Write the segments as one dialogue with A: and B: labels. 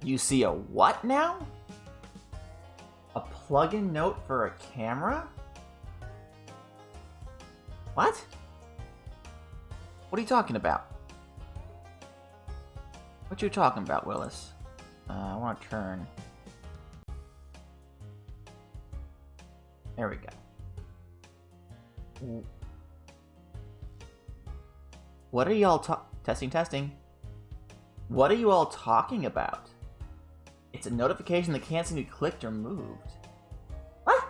A: You see a what now? A plug-in note for a camera? What? What are you talking about? What you talking about, Willis? I want to turn. There we go. What are y'all testing? What are you all talking about? It's a notification that can't seem to be clicked or moved. What?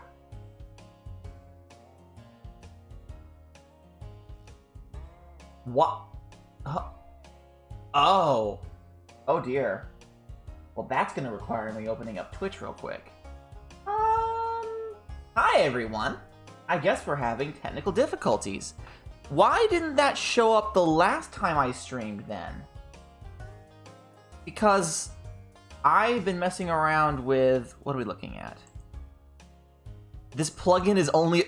A: What? Oh. Oh dear. Well, that's gonna require me opening up Twitch real quick. Hi everyone. I guess we're having technical difficulties. Why didn't that show up the last time I streamed then? Because I've been messing around with... What are we looking at? This plugin is only...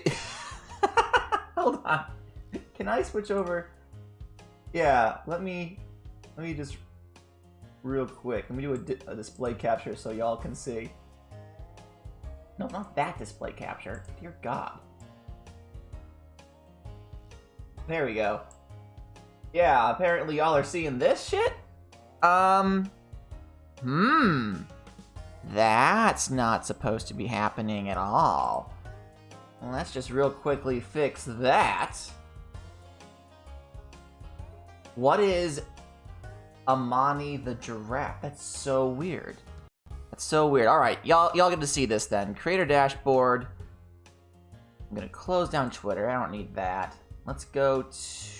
A: Hold on. Can I switch over? Yeah, let me just... Real quick. Let me do a display capture so y'all can see. No, not that display capture. Dear God. There we go. Yeah, apparently y'all are seeing this shit? That's not supposed to be happening at all. Well, let's just real quickly fix that. What is Amani the Giraffe? That's so weird. That's so weird. Alright, y'all get to see this then. Creator dashboard. I'm gonna close down Twitter. I don't need that. Let's go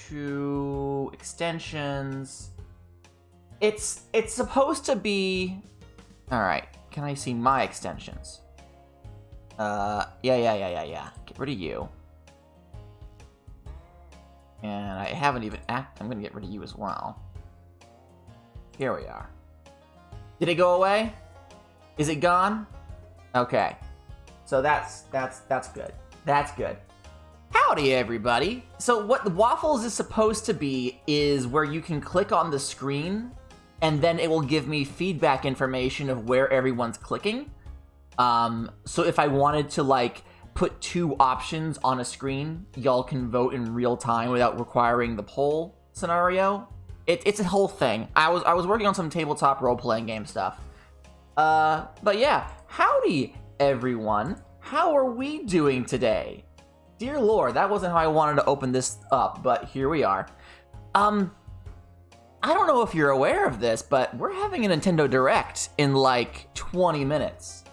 A: to extensions. It's supposed to be... Alright, can I see my extensions? Yeah. Get rid of you. And I haven't even I'm gonna get rid of you as well. Here we are. Did it go away? Is it gone? Okay. So that's good. That's good. Howdy, everybody. So what the Waffles is supposed to be is where you can click on the screen and then it will give me feedback information of where everyone's clicking. So if I wanted to like put two options on a screen, y'all can vote in real time without requiring the poll scenario. It's a whole thing. I was working on some tabletop role-playing game stuff. But yeah, howdy everyone. How are we doing today? Dear Lord, that wasn't how I wanted to open this up, but here we are. I don't know if you're aware of this, but we're having a Nintendo Direct in like 20 minutes.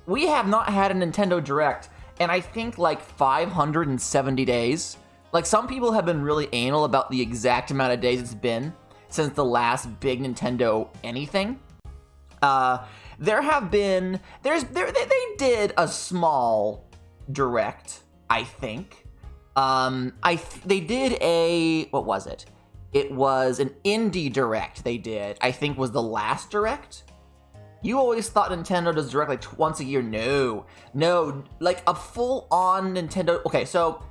A: We have not had a Nintendo Direct in I think like 570 days. Like some people have been really anal about the exact amount of days it's been since the last big Nintendo anything. There have been, they did a small Direct, I think. They did a, what was it? It was an indie Direct they did, I think was the last Direct. You always thought Nintendo does Direct like once a year. No, like a full-on Nintendo. Okay, so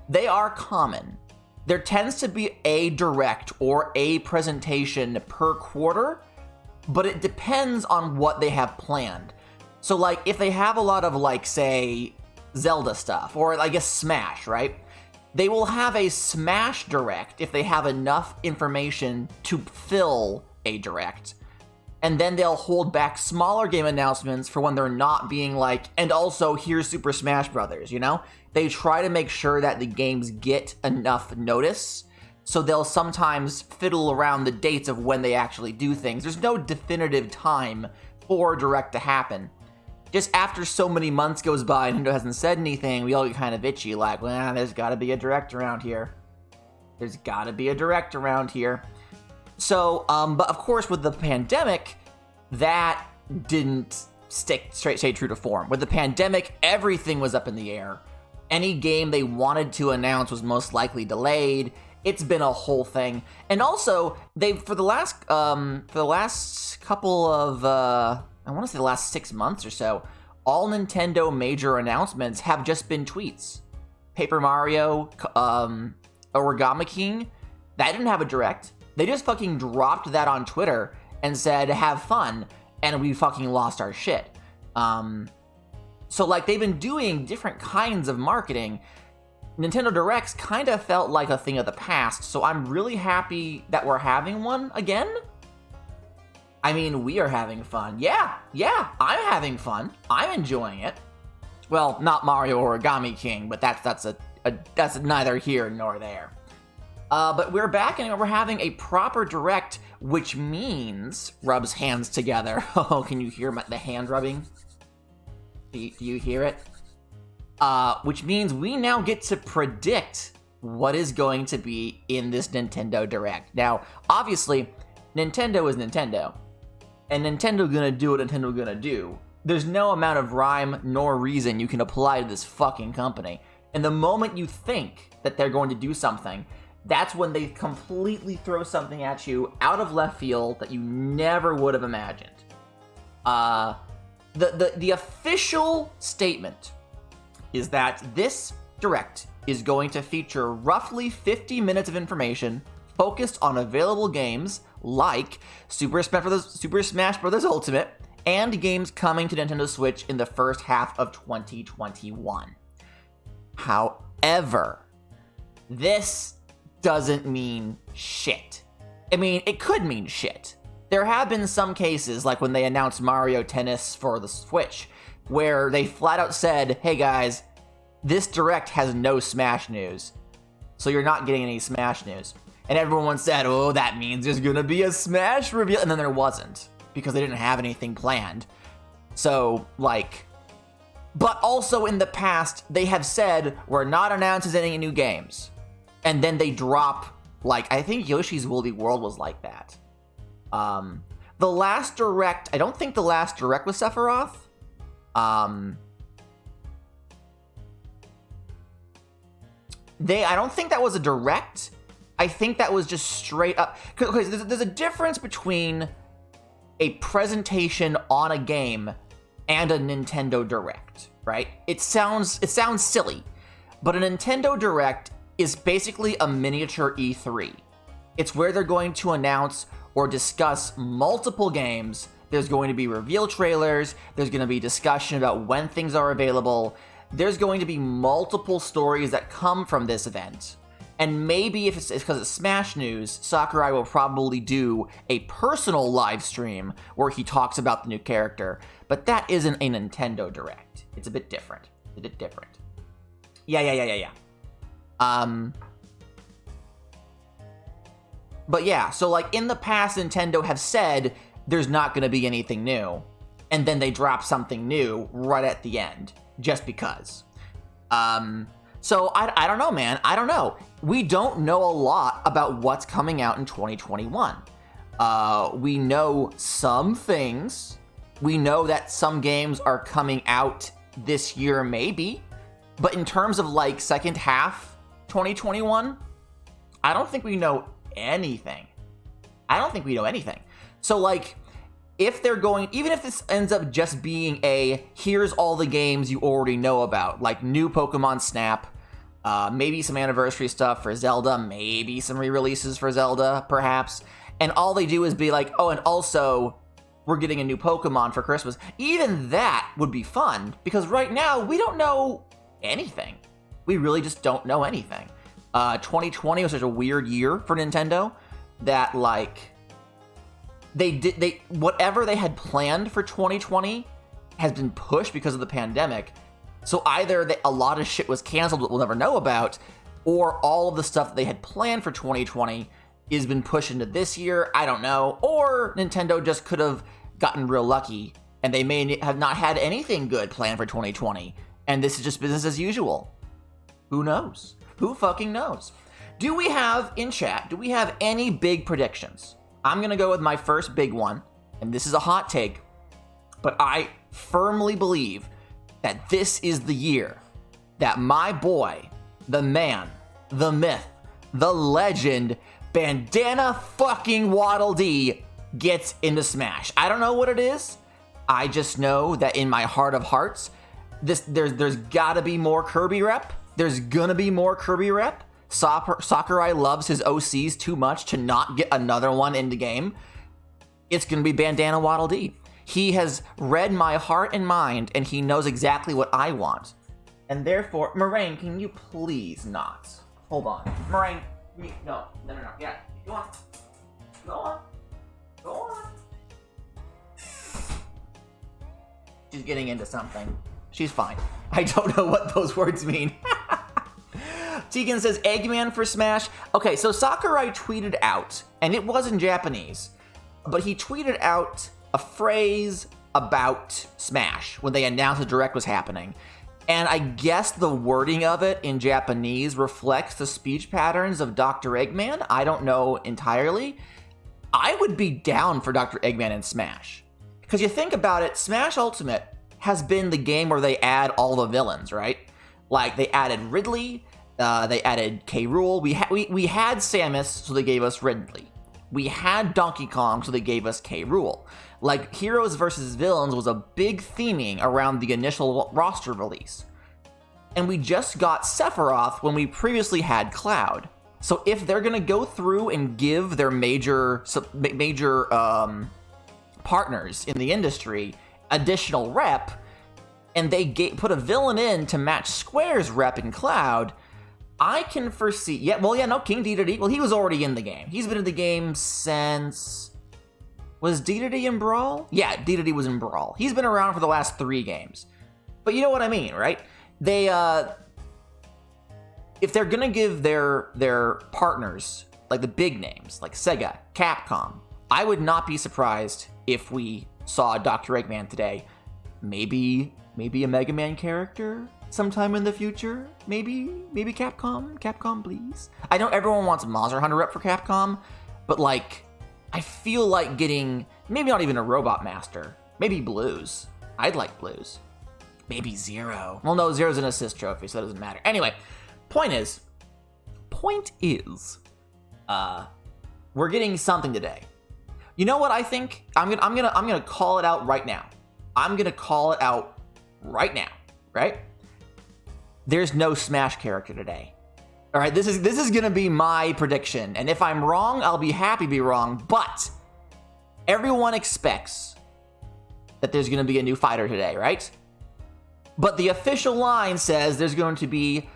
A: they are common. There tends to be a Direct or a presentation per quarter, but it depends on what they have planned. So like if they have a lot of like, say, Zelda stuff, or I guess Smash, right? They will have a Smash Direct if they have enough information to fill a Direct. And then they'll hold back smaller game announcements for when they're not being like, and also here's Super Smash Brothers, you know? They try to make sure that the games get enough notice, so they'll sometimes fiddle around the dates of when they actually do things. There's no definitive time for Direct to happen. Just after so many months goes by and Nintendo hasn't said anything, we all get kind of itchy, like, well, there's gotta be a Direct around here. There's gotta be a Direct around here. So, but of course with the pandemic, that didn't stay true to form. With the pandemic, everything was up in the air. Any game they wanted to announce was most likely delayed. It's been a whole thing. And also, for the last couple of, I want to say the last 6 months or so, all Nintendo major announcements have just been tweets. Paper Mario, Origami King, that didn't have a Direct. They just fucking dropped that on Twitter, and said, have fun, and we fucking lost our shit. So, like, they've been doing different kinds of marketing. Nintendo Directs kind of felt like a thing of the past, so I'm really happy that we're having one again. I mean, we are having fun. Yeah, I'm having fun. I'm enjoying it. Well, not Mario Origami King, but that's neither here nor there. But we're back and we're having a proper Direct, which means rubs hands together. Oh, can you hear the hand rubbing? Do you hear it? Which means we now get to predict what is going to be in this Nintendo Direct. Now, obviously, Nintendo is Nintendo, and Nintendo gonna do what Nintendo gonna do. There's no amount of rhyme nor reason you can apply to this fucking company. And the moment you think that they're going to do something, that's when they completely throw something at you out of left field that you never would have imagined. The official statement is that this Direct is going to feature roughly 50 minutes of information focused on available games like Super Smash Bros. Ultimate and games coming to Nintendo Switch in the first half of 2021. However, this doesn't mean shit. I mean, it could mean shit. There have been some cases, like when they announced Mario Tennis for the Switch, where they flat out said, hey guys, this Direct has no Smash news, so you're not getting any Smash news. And everyone said, oh, that means there's gonna be a Smash reveal, and then there wasn't, because they didn't have anything planned. So, like, but also in the past, they have said, we're not announcing any new games. And then they drop, like, I think Yoshi's Woolly World was like that. The last Direct, I don't think the last Direct was Sephiroth. I don't think that was a Direct. I think that was just straight up, because there's a difference between a presentation on a game and a Nintendo Direct, right? It sounds silly, but a Nintendo Direct is basically a miniature E3. It's where they're going to announce or discuss multiple games. There's going to be reveal trailers, there's going to be discussion about when things are available, there's going to be multiple stories that come from this event. And maybe if it's because it's Smash news, Sakurai will probably do a personal live stream where he talks about the new character, but that isn't a Nintendo Direct. It's a bit different. Yeah. But yeah, so like in the past, Nintendo have said there's not going to be anything new, and then they drop something new right at the end, just because. So I don't know, man. I don't know. We don't know a lot about what's coming out in 2021. We know some things. We know that some games are coming out this year, maybe. But in terms of like second half 2021, I don't think we know anything. So like, if they're going, even if this ends up just being here's all the games you already know about, like new Pokemon Snap, maybe some anniversary stuff for Zelda, maybe some re-releases for Zelda, perhaps, and all they do is be like, oh, and also, we're getting a new Pokemon for Christmas. Even that would be fun, because right now, we don't know anything. We really just don't know anything. 2020 was such a weird year for Nintendo that, like, whatever they had planned for 2020 has been pushed because of the pandemic. So either a lot of shit was canceled that we'll never know about, or all of the stuff that they had planned for 2020 has been pushed into this year. I don't know. Or Nintendo just could have gotten real lucky and they may have not had anything good planned for 2020. And this is just business as usual. Who knows? Who fucking knows? Do we have any big predictions? I'm going to go with my first big one, and this is a hot take, but I firmly believe that this is the year that my boy, the man, the myth, the legend, Bandana fucking Waddle Dee gets into Smash. I don't know what it is. I just know that in my heart of hearts, there's gotta be more Kirby rep. There's gonna be more Kirby rep. Sakurai loves his OCs too much to not get another one in the game. it's going to be Bandana Waddle Dee. He has read my heart and mind, and he knows exactly what I want. And therefore, Meringue, can you please not? Hold on. Meringue, no. Yeah, go on. Go on. Go on. She's getting into something. She's fine. I don't know what those words mean. Tegan says, Eggman for Smash. Okay, so Sakurai tweeted out, and it was in Japanese, but he tweeted out a phrase about Smash when they announced the Direct was happening. And I guess the wording of it in Japanese reflects the speech patterns of Dr. Eggman. I don't know entirely. I would be down for Dr. Eggman in Smash. Because you think about it, Smash Ultimate has been the game where they add all the villains, right? Like, they added Ridley, they added K. Rool. We had Samus, so they gave us Ridley. We had Donkey Kong, so they gave us K. Rool. Like, Heroes versus Villains was a big theming around the initial roster release. And we just got Sephiroth when we previously had Cloud. So if they're gonna go through and give their major partners in the industry additional rep, and they put a villain in to match Square's rep in Cloud, I can foresee... King Dedede. Well, he was already in the game. He's been in the game since... Was Dedede in Brawl? Yeah, Dedede was in Brawl. He's been around for the last 3 games. But you know what I mean, right? They, if they're gonna give their partners, like the big names, like Sega, Capcom, I would not be surprised if we saw Dr. Eggman today. Maybe a Mega Man character sometime in the future. Maybe Capcom, please. I know everyone wants Monster Hunter rep for Capcom, but like, I feel like getting maybe not even a Robot Master. Maybe Blues. I'd like Blues. Maybe Zero. Well, no, Zero's an assist trophy, so that doesn't matter. Anyway, point is, we're getting something today. You know what I think? I'm gonna call it out right now. Right? There's no Smash character today. All right, this is gonna be my prediction, and if I'm wrong, I'll be happy to be wrong. But everyone expects that there's gonna be a new fighter today, right? But the official line says there's going to be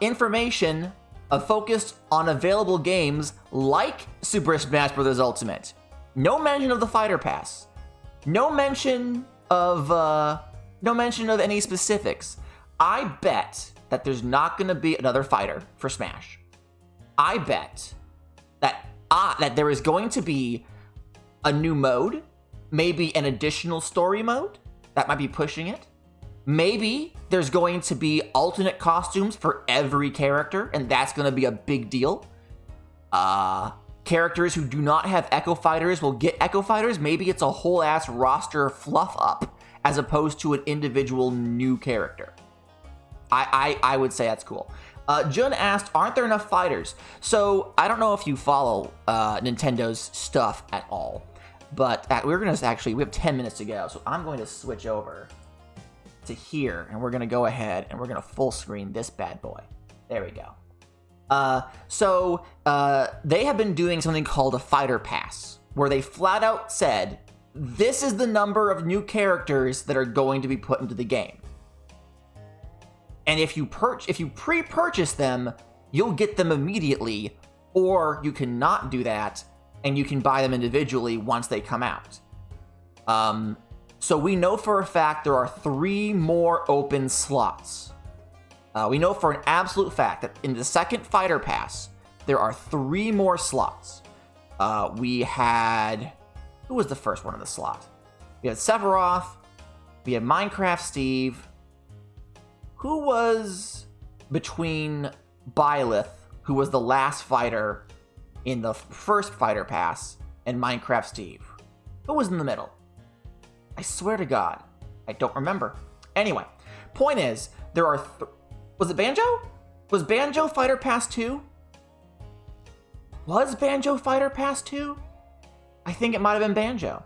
A: information focused on available games like Super Smash Bros. Ultimate. No mention of the Fighter Pass. No mention of any specifics. I bet that there's not going to be another fighter for Smash. I bet that there is going to be a new mode, maybe an additional story mode that might be pushing it. Maybe there's going to be alternate costumes for every character, and that's going to be a big deal. Characters who do not have Echo Fighters will get Echo Fighters. Maybe it's a whole ass roster fluff up as opposed to an individual new character. I would say that's cool. Jun asked, aren't there enough fighters? So I don't know if you follow Nintendo's stuff at all, but we have 10 minutes to go, so I'm going to switch over to here, and we're gonna go ahead and we're gonna full screen this bad boy. There we go. So they have been doing something called a Fighter Pass, where they flat out said, this is the number of new characters that are going to be put into the game. And if you pre-purchase them, you'll get them immediately, or you can not do that, and you can buy them individually once they come out. So we know for a fact there are 3 more open slots. We know for an absolute fact that in the second Fighter Pass, there are 3 more slots. We had... Who was the first one in the slot? We had Sephiroth. We had Minecraft Steve. Who was between Byleth, who was the last fighter in the first Fighter Pass, and Minecraft Steve? Who was in the middle? I swear to God, I don't remember. Anyway, point is, there are... Was it Banjo? Was Banjo Fighter Pass 2? Was Banjo Fighter Pass 2? I think it might have been Banjo.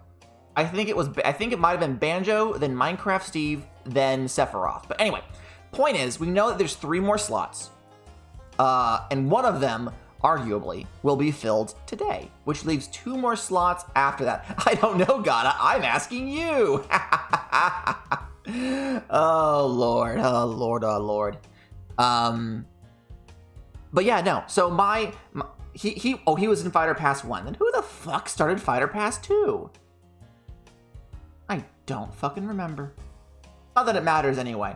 A: I think it might have been Banjo, then Minecraft Steve, then Sephiroth. But anyway, point is, we know that there's 3 more slots. And one of them arguably, will be filled today, which leaves 2 more slots after that. I don't know, God. I'm asking you. Oh, Lord. Oh, Lord. Oh, Lord. But yeah, no. So he was in Fighter Pass 1. Then who the fuck started Fighter Pass 2? I don't fucking remember. Not that it matters anyway.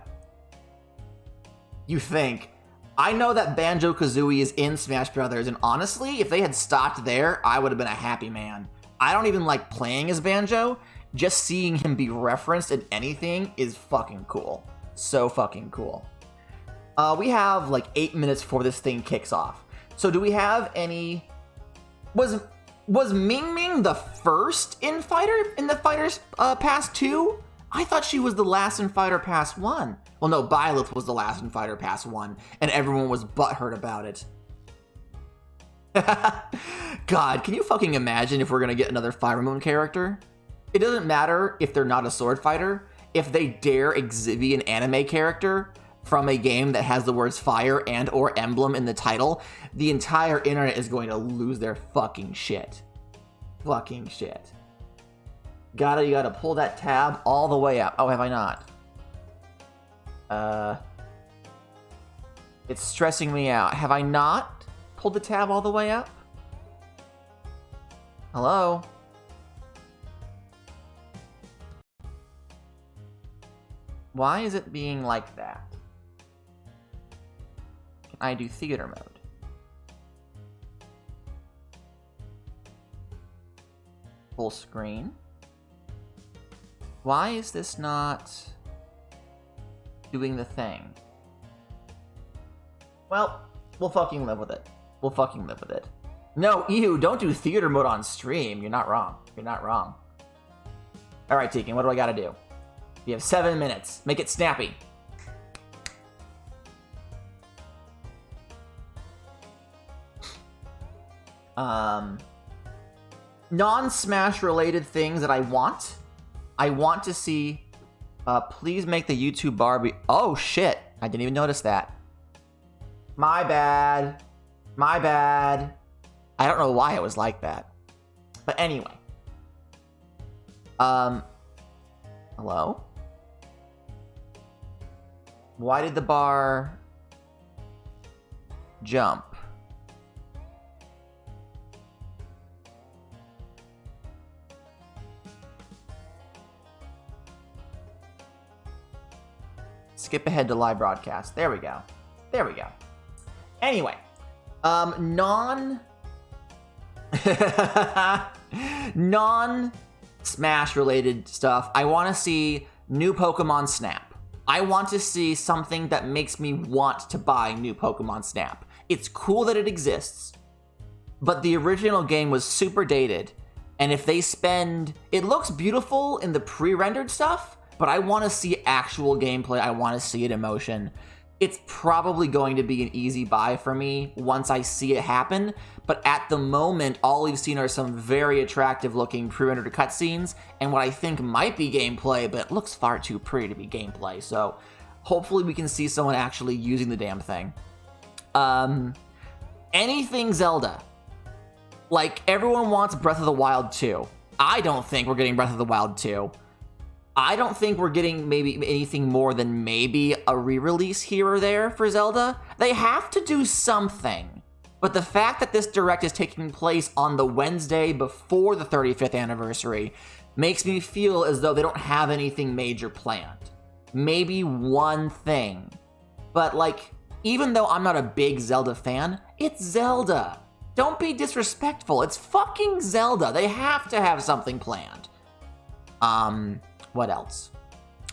A: You think. I know that Banjo-Kazooie is in Smash Brothers, and honestly, if they had stopped there, I would have been a happy man. I don't even like playing as Banjo. Just seeing him be referenced in anything is fucking cool. So fucking cool. We have like 8 minutes before this thing kicks off. So do we have any... Was Ming Ming the first in the Fighters Pass 2? I thought she was the last in Fighter Pass 1. Well, no, Byleth was the last in Fighter Pass 1, and everyone was butthurt about it. God, can you fucking imagine if we're gonna get another Fire Moon character? It doesn't matter if they're not a sword fighter. If they dare exhibit an anime character from a game that has the words fire and or emblem in the title, the entire internet is going to lose their fucking shit. Fucking shit. You gotta pull that tab all the way up. Oh, have I not? It's stressing me out. Have I not pulled the tab all the way up? Hello? Why is it being like that? Can I do theater mode? Full screen? Why is this not doing the thing? Well, we'll fucking live with it. We'll fucking live with it. No, ew, don't do theater mode on stream. You're not wrong. You're not wrong. Alright, Tekin, what do I gotta do? You have 7 minutes. Make it snappy. Non-Smash related things that I want to see, please make the YouTube bar be... Oh, shit. I didn't even notice that. My bad. My bad. I don't know why it was like that. But anyway. Hello? Why did the bar jump? Skip ahead to live broadcast. There we go. There we go. Anyway, non-Smash related stuff. I want to see new Pokemon Snap. I want to see something that makes me want to buy new Pokemon Snap. It's cool that it exists, but the original game was super dated, and if they spend... It looks beautiful in the pre-rendered stuff, but I want to see actual gameplay. I want to see it in motion. It's probably going to be an easy buy for me once I see it happen, but at the moment, all we've seen are some very attractive looking pre-rendered cutscenes, and what I think might be gameplay, but it looks far too pretty to be gameplay, so hopefully we can see someone actually using the damn thing. Anything Zelda. Like, everyone wants Breath of the Wild 2. I don't think we're getting Breath of the Wild 2. I don't think we're getting maybe anything more than maybe a re-release here or there for Zelda. They have to do something. But the fact that this Direct is taking place on the Wednesday before the 35th anniversary makes me feel as though they don't have anything major planned. Maybe one thing. But like, even though I'm not a big Zelda fan, it's Zelda. Don't be disrespectful. It's fucking Zelda. They have to have something planned. What else?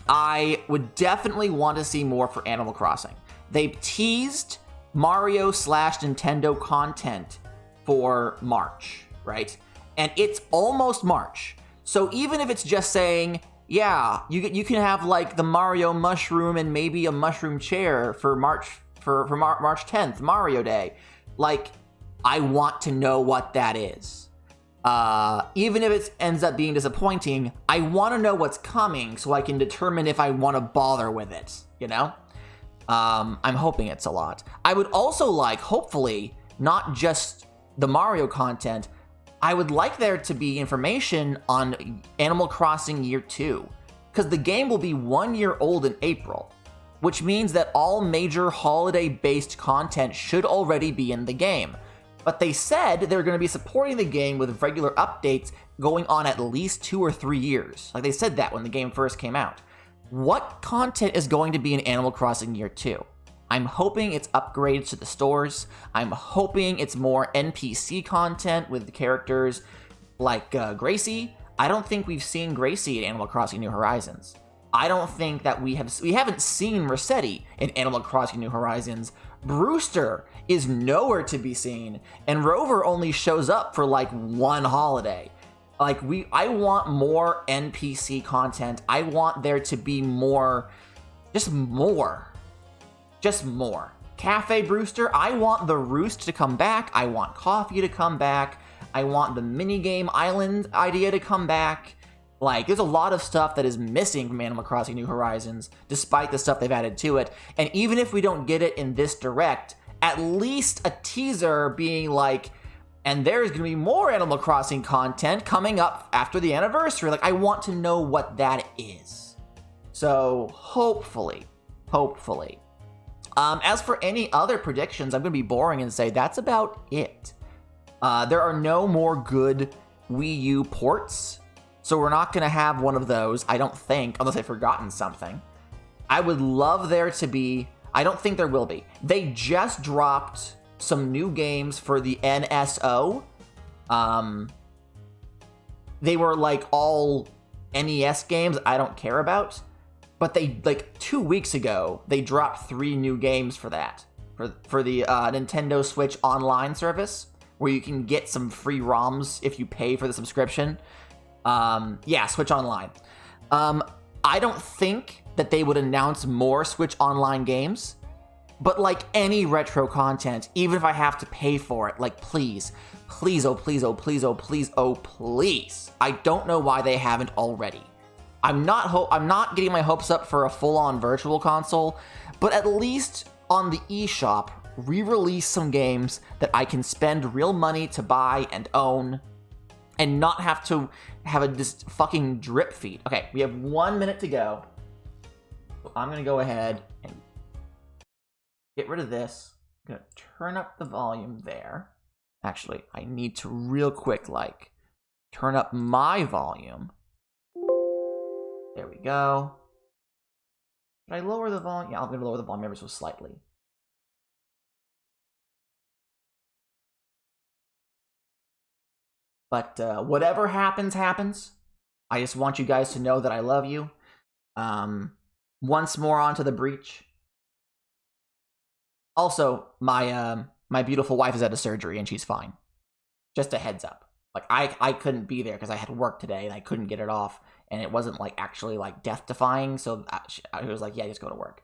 A: I would definitely want to see more for Animal Crossing. They teased Mario / Nintendo content for March, right? And it's almost March. So even if it's just saying, yeah, you can have like the Mario mushroom and maybe a mushroom chair for March 10th, Mario Day. Like, I want to know what that is. Even if it ends up being disappointing, I want to know what's coming so I can determine if I want to bother with it, you know? I'm hoping it's a lot. I would also like, hopefully, not just the Mario content, I would like there to be information on Animal Crossing Year 2, because the game will be 1 year old in April, which means that all major holiday-based content should already be in the game. But they said they're going to be supporting the game with regular updates going on at least 2 or 3 years. Like they said that when the game first came out. What content is going to be in Animal Crossing Year 2? I'm hoping it's upgrades to the stores. I'm hoping it's more NPC content with the characters like Gracie. I don't think we've seen Gracie in Animal Crossing New Horizons. I don't think that we haven't seen Rossetti in Animal Crossing New Horizons. Brewster is nowhere to be seen, and Rover only shows up for like one holiday. Like I want more NPC content. I want there to be more, just more. Cafe Brewster, I want the Roost to come back. I want Coffee to come back. I want the minigame island idea to come back. Like, there's a lot of stuff that is missing from Animal Crossing New Horizons, despite the stuff they've added to it. And even if we don't get it in this direct, at least a teaser being like, and there's going to be more Animal Crossing content coming up after the anniversary. Like, I want to know what that is. So, hopefully. As for any other predictions, I'm going to be boring and say that's about it. There are no more good Wii U ports, so we're not going to have one of those, I don't think, unless I've forgotten something. I would love there to be, I don't think there will be. They just dropped some new games for the NSO. They were like all NES games I don't care about. But they, like 2 weeks ago, they dropped 3 new games for that. For the Nintendo Switch Online service, where you can get some free ROMs if you pay for the subscription. Yeah, Switch Online. I don't think that they would announce more Switch Online games, but like any retro content, even if I have to pay for it, like please, oh please, oh please, oh please, oh please. I don't know why they haven't already. I'm not getting my hopes up for a full-on virtual console, but at least on the eShop, re-release some games that I can spend real money to buy and own, and not have to have this fucking drip feed. Okay, we have 1 minute to go. So I'm gonna go ahead and get rid of this. I'm gonna turn up the volume there. Actually, I need to real quick, like, turn up my volume. There we go. Should I lower the volume? Yeah, I'm going to lower the volume ever so slightly. But whatever happens, happens. I just want you guys to know that I love you. Once more onto the breach. Also, my beautiful wife is out of surgery and she's fine. Just a heads up. Like, I couldn't be there because I had work today and I couldn't get it off. And it wasn't, like, actually, like, death-defying, so I was like, yeah, just go to work.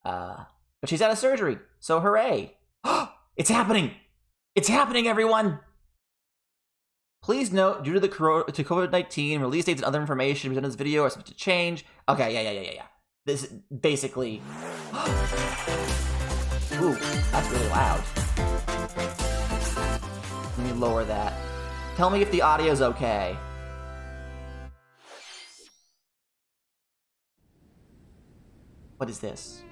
A: But she's out of surgery, so hooray! It's happening! It's happening, everyone! Please note, due to COVID-19, release dates and other information presented in this video are subject to change. Okay, yeah. This basically... Ooh, that's really loud. Let me lower that. Tell me if the audio's okay. What is this?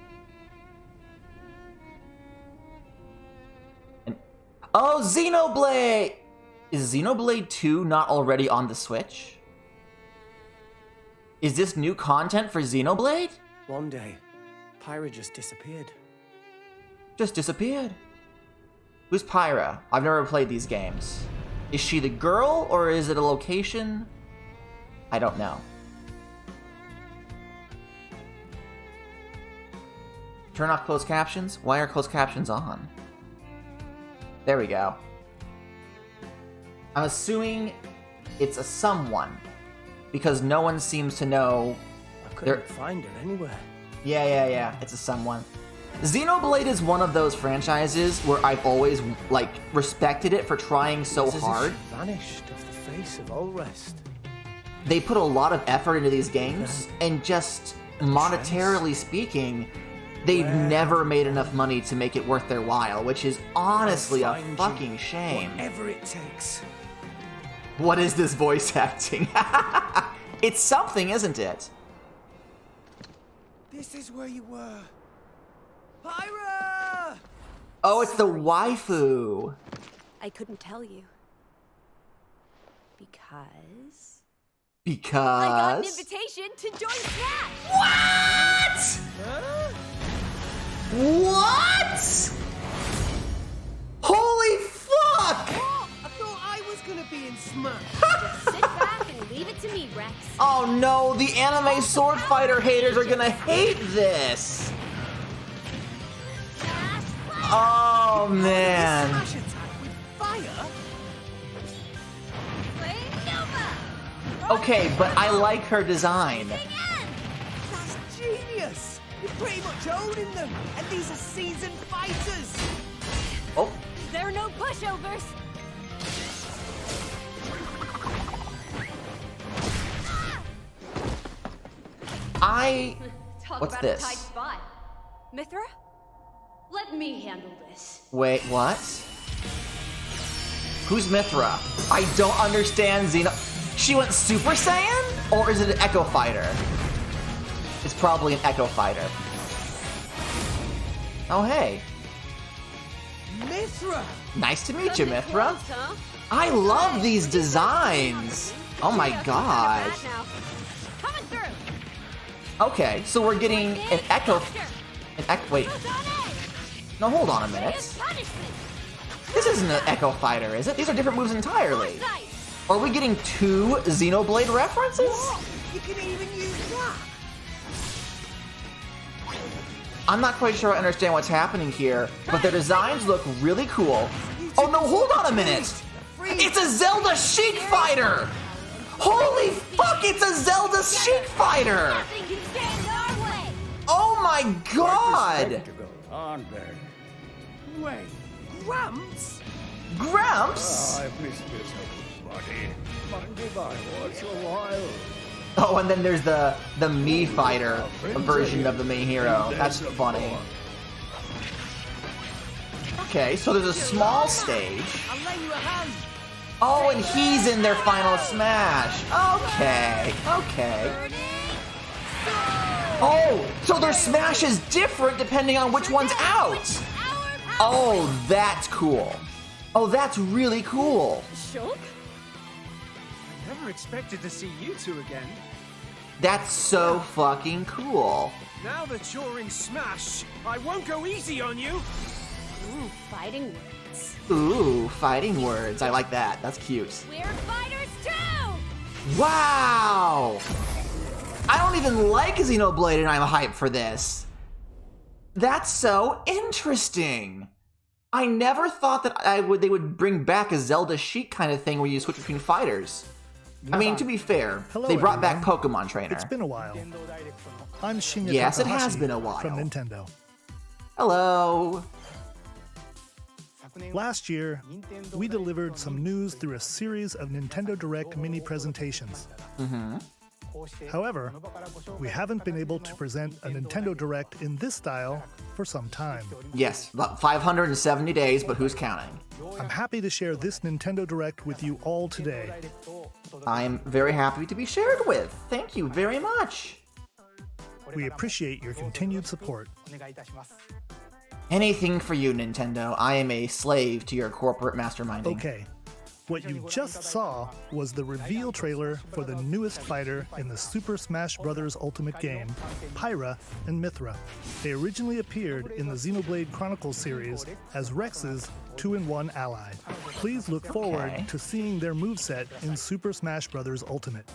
A: Oh, Xenoblade! Is Xenoblade 2 not already on the Switch? Is this new content for Xenoblade?
B: One day, Pyra just disappeared.
A: Just disappeared? Who's Pyra? I've never played these games. Is she the girl, or is it a location? I don't know. Turn off closed captions? Why are closed captions on? There we go. I'm assuming it's a someone, because no one seems to know.
B: I couldn't find it anywhere.
A: Yeah. It's a someone. Xenoblade is one of those franchises where I've always, like, respected it for trying so hard.
B: She vanished off the face of all rest.
A: They put a lot of effort into these games, and just monetarily speaking, they've never made enough money to make it worth their while, which is honestly a fucking shame.
B: Whatever it takes.
A: What is this voice acting? It's something, isn't it?
B: This is where you were. Pyra!
A: Oh, it's the waifu.
C: I couldn't tell you. Because... I got an
A: Because...
C: invitation to join Smash!
A: What?
B: Huh?
A: What? Holy fuck!
B: What? I thought I was gonna be in Smash.
C: Just sit back and leave it to me, Rex.
A: Oh no, the anime sword fighter haters are gonna hate this.
C: Smash fire!
A: Oh man.
B: Smash attack with fire?
C: Flame Nova!
A: Okay, but I like her design.
C: Again!
B: That's genius. You're pretty much owning them, and these are seasoned fighters.
A: Oh,
C: There are no pushovers! Talk
A: What's
C: about
A: this?
C: a tight spot. Mithra? Let me handle this.
A: wait, what? Who's Mithra? I don't understand Xeno. She went Super Saiyan? Or is it an Echo Fighter? It's probably an Echo Fighter. Oh, hey.
B: Mithra!
A: Nice to meet you,
C: Doesn't it
A: Mithra.
C: close, huh?
A: I love these designs. Oh my
C: Yeah,
A: god.
C: look at that now. Coming through.
A: Okay, so we're getting an Echo... Wait,
C: Who's on edge?
A: no, hold on a
C: Serious
A: minute.
C: punishment.
A: This isn't an Echo Fighter, is it? These are different moves entirely.
C: Foresight.
A: Are we getting two Xenoblade references?
B: What? You can even use that?
A: I'm not quite sure I understand what's happening here, but their designs look really cool. Oh no, hold on a minute! It's a Zelda Sheik Fighter! Holy fuck, it's a Zelda Sheik Fighter!
C: Nothing can stand our way.
A: Oh my god!
D: Spectacle, aren't they?
B: Wait, Gramps?
A: Gramps?
D: I've missed this whole body. Mind if I watch a while?
A: Oh, and then there's the Mii Fighter version of the main hero. That's funny. Okay, so there's a small stage.
B: I'll lend you a hand.
A: Oh, and he's in their final smash. Okay, okay.
C: Burning.
A: Oh, so their smash is different depending on which one's out.
C: Our power.
A: Oh, that's cool. Oh, that's really cool.
C: Shulk?
B: I never expected to see you two again.
A: That's so fucking cool.
B: Now that you're in Smash, I won't go easy on you.
C: Ooh, fighting words.
A: Ooh, fighting words. I like that. That's cute.
C: We're fighters too!
A: Wow! I don't even like Xenoblade and I'm hyped for this. That's so interesting. I never thought that they would bring back a Zelda Sheik kind of thing where you switch between fighters. I mean, to be fair,
E: Hello,
A: they brought back
E: everyone.
A: Pokemon Trainer.
E: It's been a while. I'm Shinya
A: Yes, it
E: Takahashi
A: has been a while.
E: from Nintendo.
A: Hello.
E: Last year, we delivered some news through a series of Nintendo Direct mini presentations. However, we haven't been able to present a Nintendo Direct in this style for some time.
A: Yes, about 570 days, but who's counting?
E: I'm happy to share this Nintendo Direct with you all today.
A: I'm very happy to be shared with. Thank you very much.
E: We appreciate your continued support.
A: Anything for you, Nintendo. I am a slave to your corporate masterminding.
E: Okay, what you just saw was the reveal trailer for the newest fighter in the Super Smash Bros. Ultimate game, Pyra and Mithra. They originally appeared in the Xenoblade Chronicles series as Rex's 2-in-1 ally. Please look forward to seeing their moveset in Super Smash Bros. Ultimate.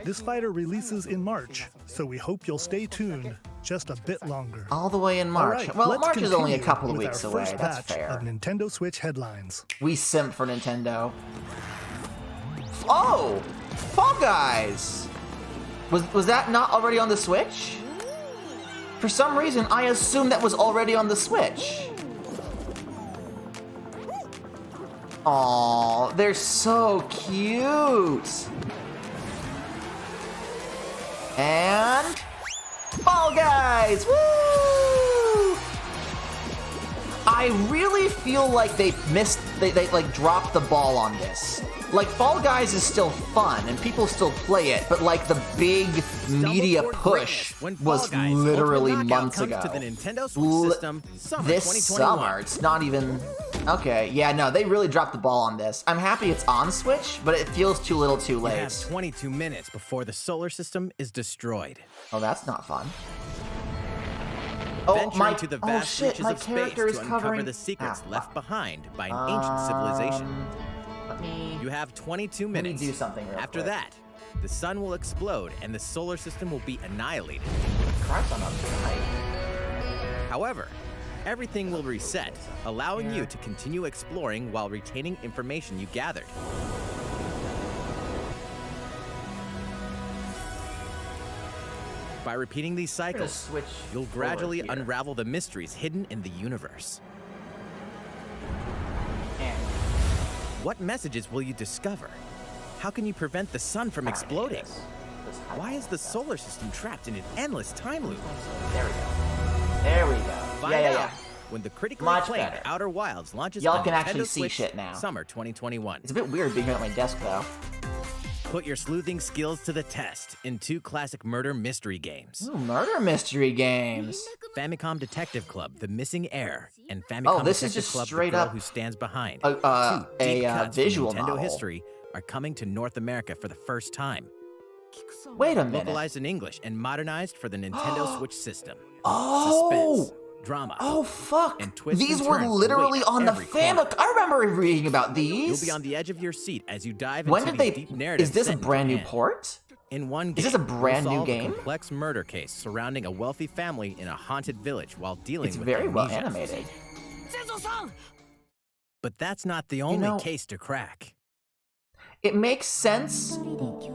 E: This fighter releases in March, so we hope you'll stay tuned just a bit longer.
A: All the way in
E: All
A: March.
E: right,
A: well,
E: let's
A: March is only a
E: continue
A: couple of
E: with
A: weeks
E: our
A: away.
E: first
A: That's
E: batch
A: fair.
E: of Nintendo Switch headlines.
A: We simp for Nintendo. Oh! Fall Guys! Was that not already on the Switch? For some reason, I assumed that was already on the Switch. Aw, they're so cute! And... Fall Guys! Woo! I really feel like they like dropped the ball on this. Like, Fall Guys is still fun, and people still play it, but like the big media push was literally months ago.
F: To the Nintendo Switch system, summer
A: This
F: 2021.
A: summer, it's not even... Okay, yeah, no, they really dropped the ball on this. I'm happy it's on Switch, but it feels too little too
F: You have
A: late.
F: 22 minutes before the solar system is destroyed.
A: Oh, that's not fun.
F: Venture into the vast
A: shit,
F: reaches
A: my
F: of space
A: character is
F: to uncover
A: covering...
F: the secrets
A: Ah,
F: left
A: fuck.
F: behind by an ancient civilization.
A: Let me...
F: You have 22
A: Let me
F: minutes.
A: do something real
F: After
A: quick.
F: that, the sun will explode and the solar system will be annihilated.
A: Christ, I'm up tonight.
F: However, everything will reset, allowing you to continue exploring while retaining information you gathered. By repeating these cycles,
A: switch
F: you'll
A: forward
F: gradually
A: here.
F: unravel the mysteries hidden in the universe.
A: And
F: What messages will you discover? How can you prevent the sun from exploding? Why is the solar system trapped in an endless time loop?
A: There we go. There we go.
F: Find
A: yeah.
F: out when the critically
A: Much
F: acclaimed
A: better.
F: Outer Wilds launches
A: Y'all
F: on
A: can
F: Nintendo
A: actually see
F: Switch
A: shit now.
F: Summer 2021.
A: It's a bit weird being here at my desk, though.
F: Put your sleuthing skills to the test in 2 classic murder mystery games.
A: Ooh, murder mystery games.
F: Famicom Detective Club: The Missing Heir, and Famicom
A: this is
F: Detective
A: just
F: Club:
A: straight
F: The Girl
A: up
F: Who Stands Behind.
A: a
F: Two deep cuts from
A: visual
F: Nintendo
A: novel.
F: history are coming to North America for the first time.
A: Wait a minute.
F: Localized in English and modernized for the Nintendo Switch system.
A: Oh!
F: Suspense, drama.
A: Oh, fuck.
F: And twists
A: These
F: and
A: were
F: turns
A: literally
F: await
A: on the
F: every corner.
A: Famicom. I remember reading about
F: You'll
A: these.
F: be on the edge of your seat as you dive
A: When
F: into
A: did
F: these
A: they...
F: deep narratives.
A: Is this a
F: set in
A: brand new
F: Japan.
A: port?
F: In one game,
A: Is this a brand
F: you'll
A: new
F: solve
A: game?
F: a complex murder case surrounding a wealthy family in a haunted village while dealing
A: It's
F: with
A: very well
F: amnesia.
A: animated.
F: But that's not the only
A: know-
F: case to crack.
A: It makes sense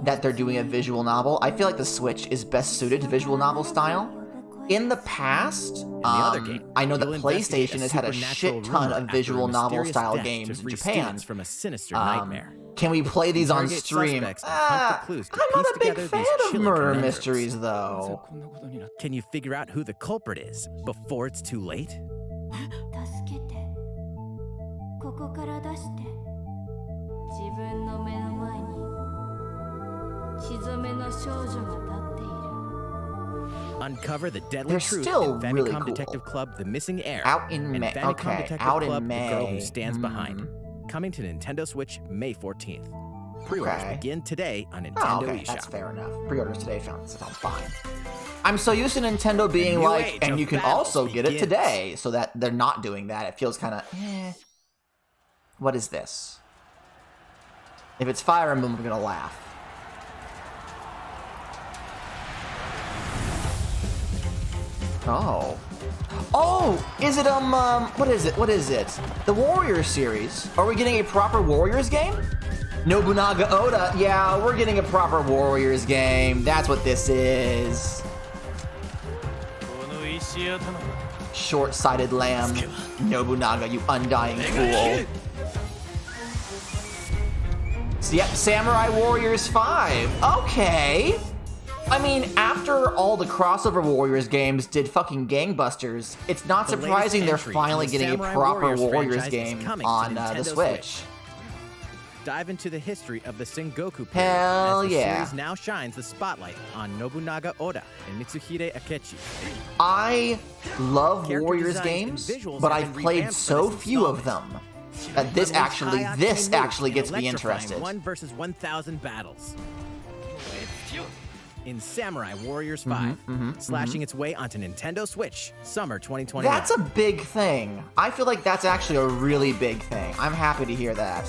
A: that they're doing a visual novel. I feel like the Switch is best suited to visual novel style. In the past,
F: other game,
A: I know that
F: you'll investigate
A: PlayStation has had a
F: supernatural
A: shit ton
F: rumor
A: of
F: after
A: visual
F: a
A: novel
F: mysterious
A: style
F: death
A: games
F: to
A: in
F: free
A: Japan.
F: students from a sinister nightmare.
A: Can we play these on
F: Interrogate
A: stream?
F: suspects and hunt for clues to
A: I'm not
F: piece
A: a big
F: together
A: fan
F: these
A: of
F: chilling
A: murder
F: conundrums.
A: mysteries, though.
F: Can you figure out who the culprit is before it's too late?
G: 助けてここから出して自分の目の前に血染めの少女が立っている
F: Uncover the deadly
A: They're
F: truth
A: still
F: in Famicom
A: really cool.
F: Detective Club: The Missing Heir.
A: Out in
F: and
A: May.
F: Famicom
A: Okay,
F: Detective
A: out
F: Club:
A: in
F: The Girl Who
A: May.
F: Stands Behind. Coming to Nintendo Switch May 14th. Pre-orders
A: Okay.
F: begin today on
A: Oh,
F: Nintendo
A: okay,
F: eShop.
A: that's fair enough. Pre-orders today sounds fine. I'm so used to Nintendo being
F: new
A: like,
F: age
A: and
F: of
A: you can
F: battles
A: also get it
F: begins.
A: today, so that they're not doing that. It feels kind of, What is this? If it's Fire Emblem, we're gonna laugh. Oh. Oh! Is it, what is it? What is it? The Warriors series. Are we getting a proper Warriors game? Nobunaga Oda. Yeah, we're getting a proper Warriors game. That's what this is. Short-sighted lamb. Nobunaga, you undying fool. So, yep, Samurai Warriors 5. Okay. I mean, after all the crossover Warriors games did fucking gangbusters, it's not
F: The latest
A: surprising they're
F: entry in
A: finally
F: the
A: getting a
F: Samurai
A: proper
F: Warriors
A: Warriors
F: franchise is
A: game
F: coming to
A: on the
F: Nintendo
A: Switch.
F: Dive into the history of the Sengoku period
A: Hell
F: as the
A: yeah.
F: series now shines the spotlight on Nobunaga Oda and Mitsuhide Akechi.
A: I love
F: Character
A: Warriors
F: designs and
A: games,
F: visuals
A: but
F: have
A: I've
F: been
A: played
F: revamped for
A: so
F: this
A: few of
F: installment.
A: them that this actually gets me interested.
F: 1 versus 1,000 battles. In Samurai Warriors 5, slashing its way onto Nintendo Switch, summer 2021.
A: That's a big thing. I feel like that's actually a really big thing. I'm happy to hear that.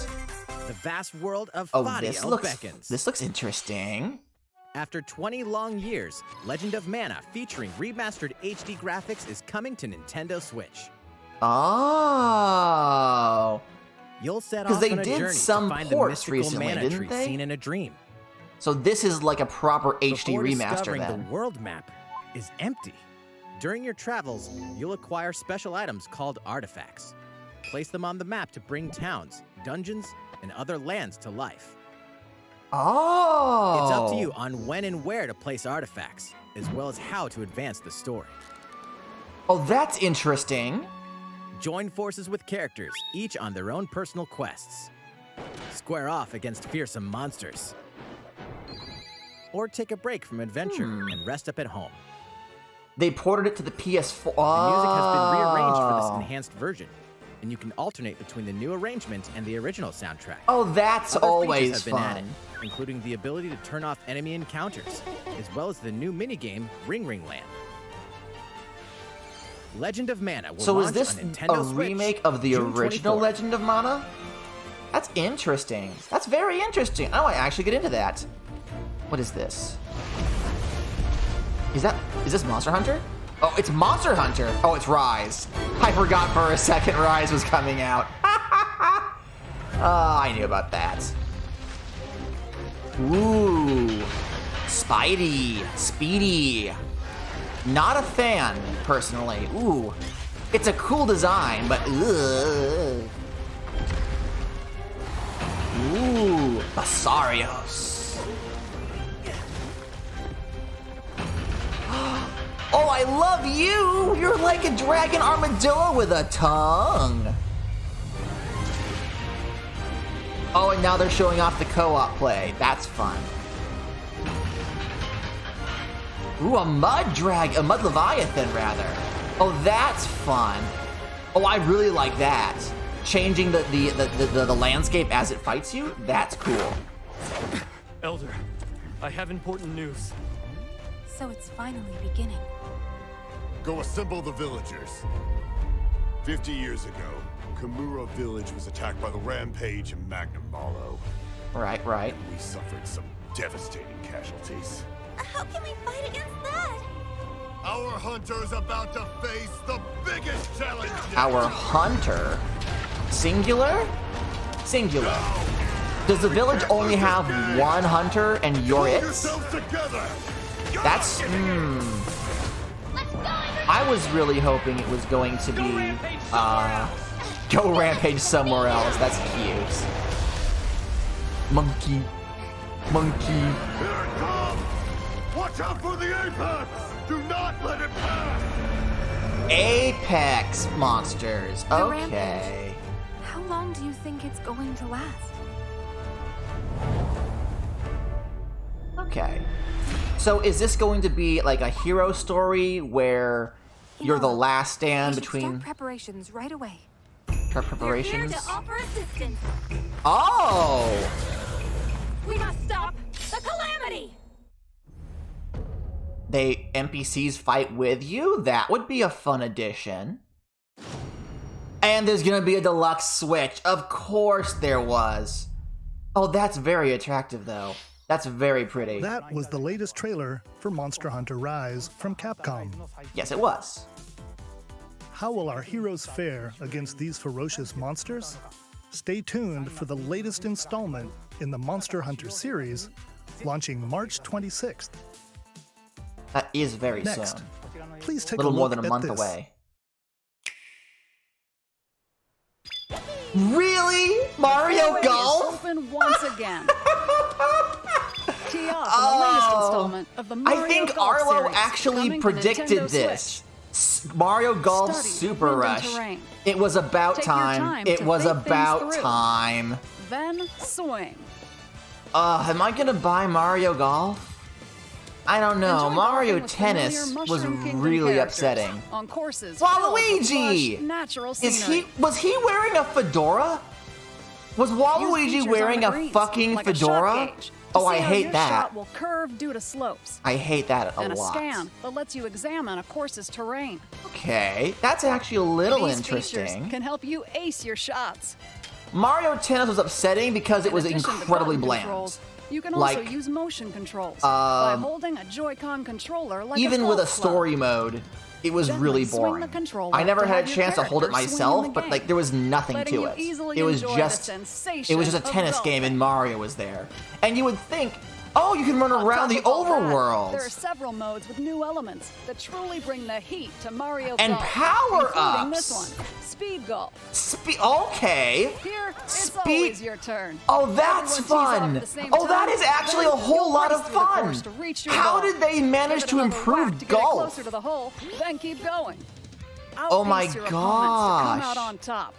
F: the vast world of
A: Oh,
F: Fadiel beckons.
A: this looks interesting.
F: After 20 long years, Legend of Mana featuring remastered HD graphics is coming to Nintendo Switch.
A: Oh.
F: You'll set
A: 'Cause
F: off
A: they
F: on a
A: did
F: journey
A: some
F: to find the
A: ports
F: mystical
A: recently,
F: mana
A: didn't
F: tree
A: they?
F: seen in a dream.
A: So this is like a proper HD
F: Before
A: remaster
F: discovering
A: then.
F: the world map is empty. During your travels, you'll acquire special items called artifacts. Place them on the map to bring towns, dungeons, and other lands to life.
A: Oh.
F: It's up to you on when and where to place artifacts, as well as how to advance the story.
A: Oh, that's interesting.
F: Join forces with characters, each on their own personal quests. Square off against fearsome monsters. Or take a break from adventure and rest up at home.
A: They ported it to the PS4.
F: The music has been rearranged for this enhanced version, and you can alternate between the new arrangement and the original soundtrack.
A: Oh, that's
F: Other
A: always
F: features have been
A: fun.
F: added, including the ability to turn off enemy encounters, as well as the new minigame Ring Ring Land. Legend of Mana will
A: So is
F: launch
A: this
F: on Nintendo
A: a
F: Switch
A: remake of the
F: June
A: original
F: 24th.
A: Legend of Mana? That's interesting. That's very interesting. I want to actually get into that. What is this? Is this Monster Hunter? Oh, it's Monster Hunter. Oh, it's Rise. I forgot for a second Rise was coming out. I knew about that. Ooh. Spidey. Speedy. Not a fan, personally. Ooh. It's a cool design, but ugh. Ooh. Basarios. Oh, I love you! You're like a dragon armadillo with a tongue. Oh, and now they're showing off the co-op play. That's fun. Ooh, a mud leviathan, rather. Oh, that's fun. Oh, I really like that. Changing the landscape as it fights you? That's cool.
H: Elder, I have important news.
G: So it's finally beginning.
I: Go assemble the villagers. 50 years ago, Kamura village was attacked by the Rampage and Magnum Malo.
A: Right, right.
I: We suffered some devastating casualties.
G: How can we fight against that?
I: Our hunter's about to face the biggest challenge yet.
A: Our hunter? Singular? Singular. Does the village only have one hunter and you're it?
I: Yourselves together.
A: That's, I was really hoping it was going to be, go rampage somewhere else. That's cute. Monkey. Monkey.
I: Here it comes. Watch out for the apex. Do not let it pass.
A: Apex monsters.
G: The
A: Okay.
G: rampage. How long do you think it's going to last?
A: Okay. So is this going to be like a hero story where you're the last stand between
G: Start preparations right away.
A: preparations?
C: We're here to offer assistance.
A: Oh!
C: We must stop the calamity.
A: They NPCs fight with you? That would be a fun addition. And there's gonna be a deluxe Switch. Of course there was. Oh, that's very attractive though. That's very pretty.
E: That was the latest trailer for Monster Hunter Rise from Capcom.
A: Yes, it was.
E: How will our heroes fare against these ferocious monsters? Stay tuned for the latest installment in the Monster Hunter series, launching March 26th.
A: That is very
E: Next,
A: soon.
E: please
A: A
E: take
A: little
E: a
A: more
E: look
A: than a
E: at
A: month
E: this.
A: away. Really? Mario Golf?
J: Open once again. Tee off on the latest installment of the Mario
A: I think
J: Golf
A: Arlo
J: series,
A: actually
J: coming to
A: predicted
J: Nintendo
A: this.
J: Switch.
A: Mario Golf
J: Study
A: Super
J: wind and
A: Rush.
J: terrain.
A: It was about
J: Take your
A: time.
J: time
A: It
J: to
A: was
J: think things
A: about
J: through.
A: time.
J: Then swing.
A: Am I gonna buy Mario Golf? I don't know.
J: Enjoy
A: Mario
J: golfing with familiar
A: Tennis was
J: Mushroom Kingdom
A: really
J: characters
A: upsetting.
J: On courses filled with
A: Waluigi!
J: lush, natural
A: Was
J: scenery.
A: he wearing a fedora? Was
J: Use
A: Waluigi
J: features
A: wearing
J: on
A: a
J: the greens,
A: fucking
J: like a
A: fedora?
J: shot gauge, to
A: Oh,
J: see
A: I
J: how
A: hate
J: your
A: that.
J: shot will curve due to slopes.
A: I hate that a
J: And a
A: lot.
J: scan that lets you examine a course's terrain.
A: Okay, that's actually a little
J: These
A: interesting.
J: features can help you ace your shots.
A: Mario Tennis was upsetting because it was
J: In addition to
A: incredibly
J: button
A: bland.
J: controls, you can also
A: Like,
J: use motion controls by holding a Joy-Con controller like
A: even
J: a
A: with a
J: golf club.
A: story mode, it was
J: Gently
A: really
J: swing
A: boring.
J: the controller
A: I never
J: to
A: had a
J: have your
A: chance to hold it
J: character swing in
A: myself,
J: the
A: but
J: game,
A: like there was nothing
J: letting
A: to
J: you
A: it.
J: easily
A: It was
J: enjoy
A: just
J: the sensation
A: a
J: of
A: tennis game
J: golfing.
A: and Mario was there. And you would think, oh, you can run
J: On
A: around
J: top
A: the
J: of all that,
A: overworld.
J: there are several modes with new elements that truly bring the heat to Mario
A: And
J: Golf,
A: power-ups.
J: including this one, Speed Golf.
A: Okay.
J: Here, it's
A: Speed-
J: always your turn.
A: Oh, that's
J: Everyone tees off
A: fun.
J: at the same
A: Oh, that
J: time,
A: is actually
J: then
A: a whole
J: you'll
A: lot
J: race
A: of
J: through the
A: fun.
J: course to reach your
A: How
J: goal.
A: did they manage
J: Give it
A: to
J: another whack
A: improve
J: to get it
A: golf?
J: closer to the hole, then keep going.
A: Oh my
J: outpace your opponents to come
A: gosh.
J: out on top.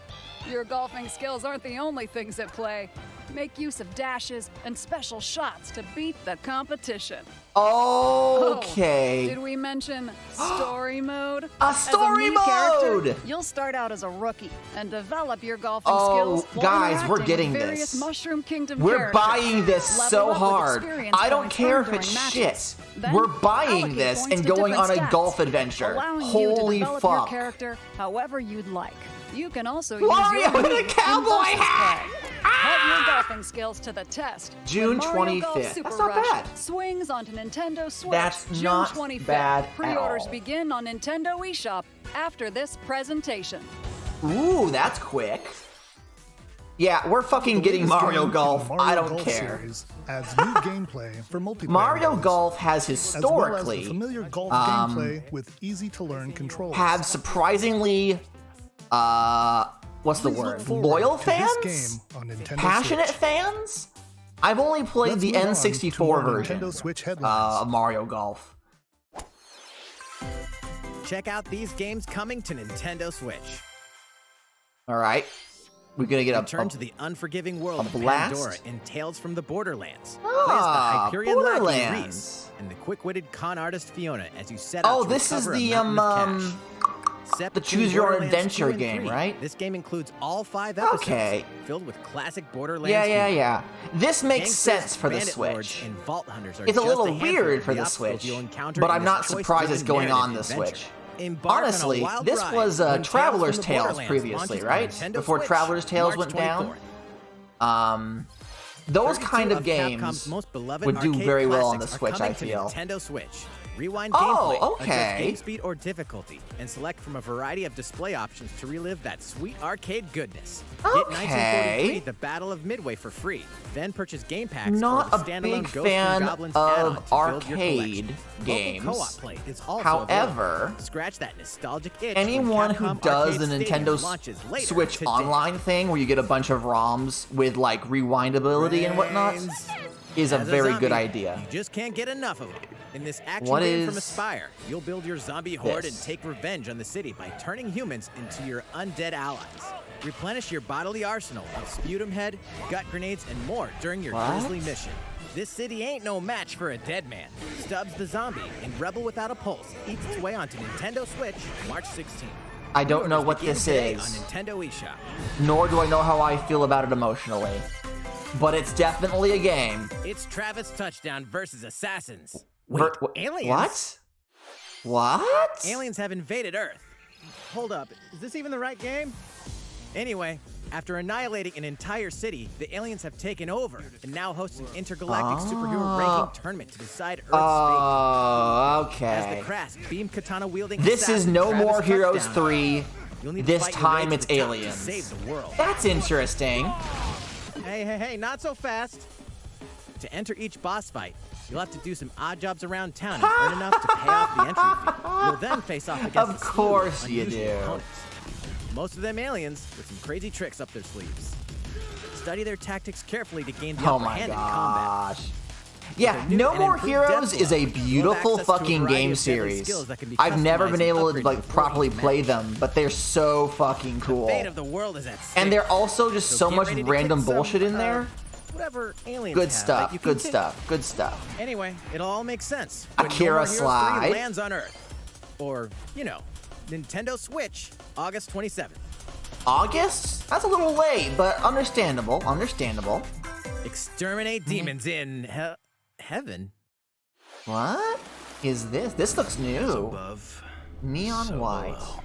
J: Your golfing skills aren't the only things at play. Make use of dashes and special shots to beat the competition.
A: Okay.
J: Oh, did we mention story mode?
A: A story
J: as a new character,
A: mode!
J: you'll start out as a rookie and develop your golfing
A: Oh,
J: skills while
A: guys,
J: interacting
A: we're
J: with
A: getting
J: various
A: this.
J: Mushroom Kingdom
A: We're
J: characters.
A: buying this
J: Level
A: so
J: up with
A: hard.
J: experience
A: I don't
J: points
A: care
J: earned
A: if it's
J: during
A: shit.
J: matches. Then
A: We're buying
J: allocate
A: this
J: points
A: and
J: to
A: going on
J: different
A: a
J: stats,
A: golf adventure.
J: allowing
A: Holy
J: you to develop your
A: fuck.
J: character however you'd like. You can also
A: Mario
J: use your
A: in a
J: Wii
A: cowboy
J: in versus
A: hat!
J: play. Put your golfing skills to the test.
A: June
J: with Mario Golf
A: 25th.
J: Super
A: That's not
J: Rush
A: bad.
J: Swings onto Nintendo Switch.
A: That's
J: June
A: not
J: 25th.
A: bad at
J: Pre-orders
A: all.
J: begin on Nintendo eShop after this presentation.
A: Ooh, that's quick. Yeah, we're fucking getting
E: latest
A: Mario
E: game in
A: Golf.
E: the Mario
A: I don't
E: Golf
A: care.
E: series adds new gameplay for multiplayer
A: Mario
E: modes,
A: Golf has
E: as well as the
A: historically
E: familiar golf gameplay with easy-to-learn controls.
A: had surprisingly, what's the
E: Please look
A: word?
E: forward
A: Loyal
E: to this
A: fans?
E: game on Nintendo
A: Passionate
E: Switch.
A: fans? I've only played
E: Let's
A: the
E: move on to
A: N64
E: more
A: version
E: Nintendo Switch headlines.
A: of Mario Golf.
F: Check out these games coming to Nintendo Switch.
A: All right, we're gonna get
F: Return to the unforgiving world of
A: blast?
F: Pandora in Tales from the Borderlands. Play
A: Ah,
F: as the Hyperion lackey
A: Borderlands.
F: Reese and the quick-witted con artist Fiona as you set out
A: Oh,
F: to
A: this is
F: recover
A: the
F: a mountain of cash. Set
A: the
F: between
A: Choose Your Own
F: Borderlands
A: Adventure
F: 2 and
A: game,
F: 3,
A: right?
F: This game includes all 5 episodes,
A: Okay.
F: filled with classic Borderlands.
A: Yeah.
F: humor.
A: This makes
F: Gangsters,
A: sense for the
F: bandit lords,
A: Switch.
F: and vault hunters are
A: It's a
F: just
A: little
F: handful
A: weird
F: of
A: for the
F: obstacles
A: Switch,
F: you'll encounter
A: but
F: in
A: I'm
F: this
A: not surprised it's
F: choice-driven
A: going on the
F: narrative
A: Switch.
F: adventure. Embark on a
A: Honestly,
F: wild
A: this
F: ride
A: was
F: when
A: Traveler's
F: Tales from the
A: Tales
F: Borderlands
A: previously,
F: launches
A: right?
F: on Nintendo
A: Before
F: Switch,
A: Traveler's Tales
F: March
A: went down.
F: 24th.
A: Those
F: 32
A: kind of
F: Capcom's
A: games
F: most beloved
A: would do
F: arcade
A: very well on the
F: classics are
A: Switch, I
F: coming to
A: feel.
F: Nintendo Switch. Rewind
A: Oh,
F: gameplay,
A: okay.
F: adjust game speed or difficulty, and select from a variety of display options to relive that sweet arcade goodness. Get
A: Okay.
F: 1943, The Battle of Midway for free. Then purchase game packs
A: Not
F: or the
A: a
F: standalone
A: big
F: Ghosts and
A: fan
F: Goblins add-on
A: of
F: to build your
A: arcade
F: collection.
A: games.
F: Local co-op play is also
A: However,
F: available. Scratch that nostalgic itch when
A: anyone who
F: Capcom
A: does the
F: Arcade Stadium
A: Nintendo
F: launches later
A: Switch
F: today.
A: Online thing where you get a bunch of ROMs with like rewindability and whatnot
F: Brains.
A: is a
F: As
A: very
F: zombie,
A: good idea.
F: You just can't get enough of them. In this action
A: What
F: game from
A: is
F: Aspire, you'll build your zombie horde
A: this?
F: and take revenge on the city by turning humans into your undead allies. Replenish your bodily arsenal of sputum head, gut grenades, and more during your
A: What?
F: grisly mission. This city ain't no match for a dead man. Stubbs the Zombie in Rebel Without a Pulse eats its way onto Nintendo Switch March 16th.
A: I don't know what
F: Begin
A: this
F: today
A: is,
F: on Nintendo eShop.
A: nor do I know how I feel about it emotionally. But it's definitely a game.
F: It's Travis Touchdown versus Assassins. Wait,
A: Ver-
F: aliens?
A: What?
F: Aliens have invaded Earth. Hold up, is this even the right game? Anyway, after annihilating an entire city, the aliens have taken over and now host an intergalactic superhero ranking tournament to decide Earth's fate.
A: Oh,
F: As
A: okay.
F: the crass beam katana wielding
A: This is
F: assassin
A: No
F: Travis
A: More Heroes
F: Touchdown,
A: 3.
F: you'll need to
A: This
F: fight your way
A: time
F: to
A: it's
F: the top to
A: aliens.
F: save the world.
A: That's interesting.
F: Hey, not so fast. To enter each boss fight, you'll have to do some odd jobs around town and earn enough to pay off the entry fee. You'll then face off against
A: Of
F: a slew
A: course
F: of
A: you
F: unusual
A: do.
F: opponents. Most of them aliens with some crazy tricks up their sleeves. Study their tactics carefully to gain the
A: Oh
F: upper
A: my
F: hand in combat.
A: gosh. Yeah,
F: With a new
A: No
F: and
A: More
F: improved
A: Heroes
F: depth
A: is a
F: level,
A: beautiful
F: you'll have access to a
A: fucking
F: variety
A: game
F: of deadly
A: series.
F: skills that can be
A: I've never
F: customized
A: been
F: and
A: able to
F: upgraded
A: like
F: before
A: properly
F: each
A: play
F: match.
A: them, but they're so fucking cool.
F: The fate of the world is at stake.
A: And they're also just so
F: get
A: much
F: ready to
A: random
F: kick some,
A: bullshit in there.
F: Whatever aliens
A: Good
F: have
A: stuff,
F: that you can
A: good
F: kick.
A: stuff, good stuff.
F: Anyway, it'll all make sense. when
A: Akira
F: No More Heroes 3
A: Slide.
F: lands on Earth. Or, Nintendo Switch, August 27th.
A: August? That's a little late, but understandable, understandable.
F: Exterminate demons in heaven.
A: What is this? This looks new.
K: Above,
A: Neon
K: so
A: white.
K: below.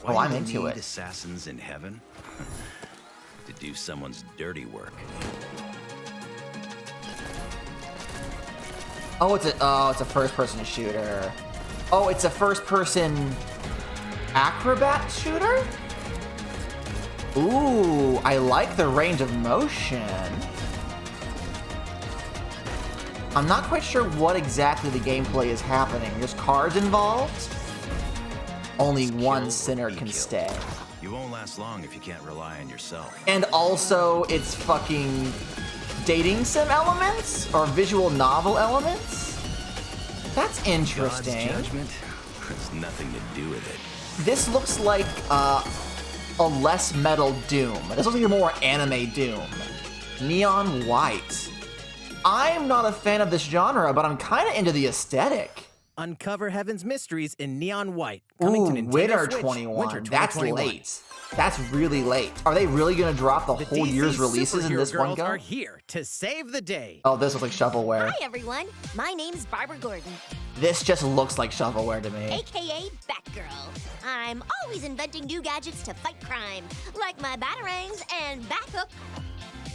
A: Oh,
K: Why
A: I'm
K: do you
A: into
K: need
A: it.
K: assassins in heaven? To do someone's dirty work.
A: Oh, it's a first-person shooter. Oh, it's a first-person acrobat shooter? Ooh, I like the range of motion. I'm not quite sure what exactly the gameplay is happening. There's cards involved. Only one sinner can stay.
K: You won't last long if you can't rely on yourself.
A: And also, it's fucking dating sim elements or visual novel elements. That's interesting.
K: God's judgment has nothing to do with it.
A: This looks like a less metal Doom. This looks like a more anime Doom. Neon white. I'm not a fan of this genre, but I'm kind of into the aesthetic.
F: Uncover Heaven's mysteries in neon white. Coming
A: Ooh,
F: to Nintendo
A: Winter
F: Switch,
A: 21.
F: Winter
A: That's
F: 2021.
A: late. That's really late. Are they really gonna drop the whole
F: DC
A: year's releases in this
F: superhero
A: one
F: girls
A: go?
F: are here to save the day.
A: Oh, this looks like shovelware.
L: Hi, everyone. My name's Barbara Gordon,
A: This just looks like shovelware to me.
L: aka Batgirl. I'm always inventing new gadgets to fight crime, like my batarangs and Bathook.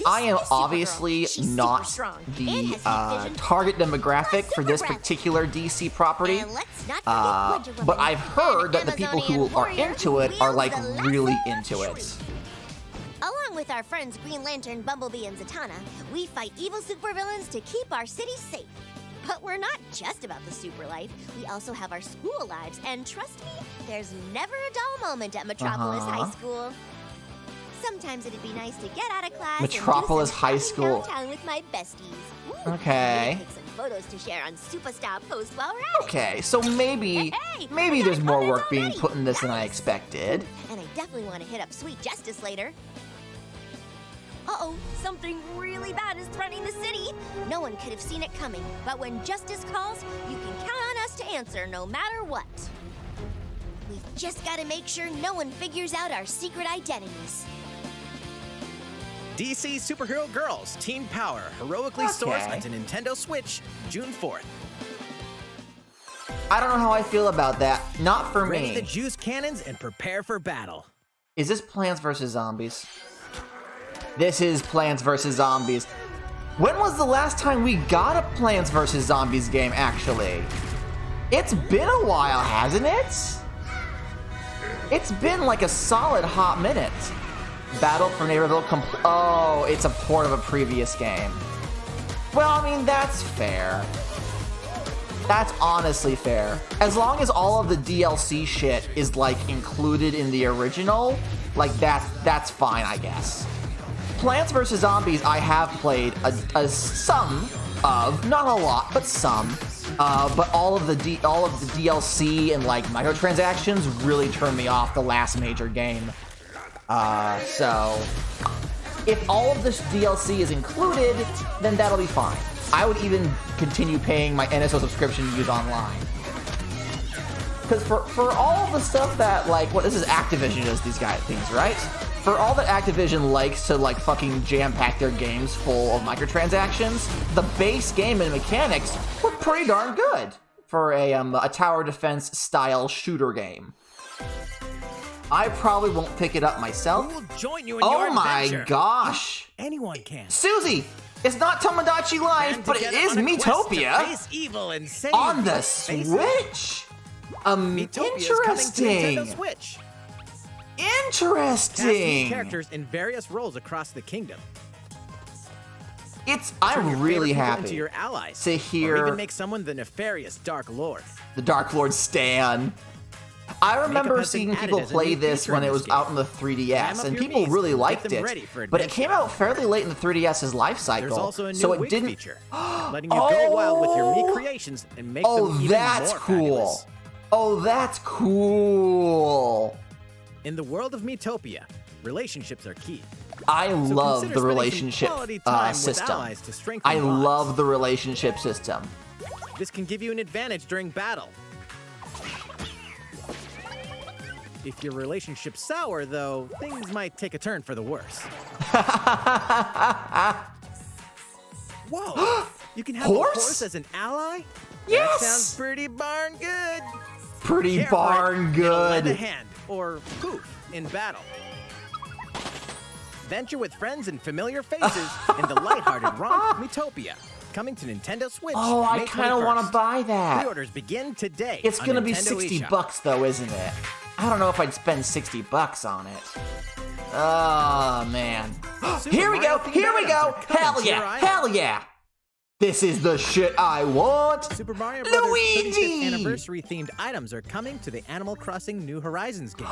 A: I am obviously not the target demographic for this particular DC property, but I've heard that the people who are into it are like really into it.
L: Along with our friends Green Lantern, Bumblebee, and Zatanna, we fight evil supervillains to keep our city safe. But we're not just about the super life. We also have our school lives, and trust me, there's never a dull moment at Metropolis High School. Sometimes it'd be nice to get out of class
A: Metropolis
L: and do some
A: High
L: shopping
A: School.
L: downtown with my besties.
A: Okay.
L: Maybe take some photos to share on Superstar Post while we're at it.
A: Okay, so maybe there's more work being put in this than I expected.
L: And I definitely want to hit up Sweet Justice later. Uh-oh, something really bad is threatening the city. No one could have seen it coming, but when justice calls, you can count on us to answer no matter what. We've just got to make sure no one figures out our secret identities.
F: DC Superhero Girls Teen Power heroically soars onto Nintendo Switch June 4th.
A: I don't know how I feel about that. Not for
F: Ready
A: me.
F: the juice cannons and prepare for battle.
A: Is this Plants vs. Zombies? This is Plants vs. Zombies. When was the last time we got a Plants vs. Zombies game, actually? It's been a while, hasn't it? It's been like a solid hot minute. Battle for Neighborville Oh, it's a port of a previous game. Well, I mean, that's fair. That's honestly fair. As long as all of the DLC shit is, like, included in the original, like, that's fine, I guess. Plants vs. Zombies I have played some of, not a lot, but some. But all of the DLC and, like, microtransactions really turned me off the last major game. So if all of this DLC is included, then that'll be fine. I would even continue paying my NSO subscription to use online. Because for all of the stuff that, like, this is Activision does these things, right? For all that Activision likes to, like, fucking jam-pack their games full of microtransactions, the base game and mechanics look pretty darn good for a tower defense style shooter game. I probably won't pick it up myself.
F: Who will join you in your adventure?
A: Oh my gosh!
F: Anyone can.
A: Susie! It's not Tomodachi Life, but it is Miitopia
F: Evil and save
A: on the Switch. Interesting.
F: Nintendo Switch.
A: Interesting.
F: Cast these characters in various roles across the kingdom.
A: I'm really happy
F: into your allies,
A: to hear.
F: Or even make someone the nefarious Dark Lord.
A: The Dark Lord Stan. I remember seeing people play this when it was out in the 3DS, and people really liked it. But it came out fairly late in the 3DS's life cycle,
F: There's also a new
A: so it
F: wig
A: didn't.
F: feature, letting you go wild with your Mii creations and make them even
A: that's
F: more
A: cool.
F: fabulous.
A: Oh, that's cool.
F: In the world of Miitopia, relationships are key.
A: I love
F: consider
A: the
F: spending some
A: relationship
F: quality time with
A: system.
F: allies to strengthen
A: I
F: bonds.
A: love the relationship system.
F: This can give you an advantage during battle. If your relationship's sour, though, things might take a turn for the worse. Whoa! You can have a horse as an ally?
A: Yes!
F: That sounds pretty darn good.
A: Pretty
F: Care for it,
A: darn
F: it'll lend a
A: good.
F: hand, or poof, in battle. Venture with friends and familiar faces in the lighthearted romp Miitopia. Coming to Nintendo Switch.
A: Oh, I
F: May
A: kind of
F: 21st.
A: want to buy that.
F: Pre-orders begin today.
A: It's
F: on
A: gonna be
F: Nintendo
A: 60
F: eShop.
A: bucks though, isn't it? I don't know if I'd spend 60 bucks on it. Oh, man. Here we go!
F: Mario-themed
A: Here we
F: items
A: go!
F: are coming
A: Hell
F: to your
A: yeah!
F: island.
A: Hell yeah! This is the shit I want!
F: Super Mario Bros. 35th
A: Luigi!
F: anniversary themed items are coming to the Animal Crossing New Horizons game.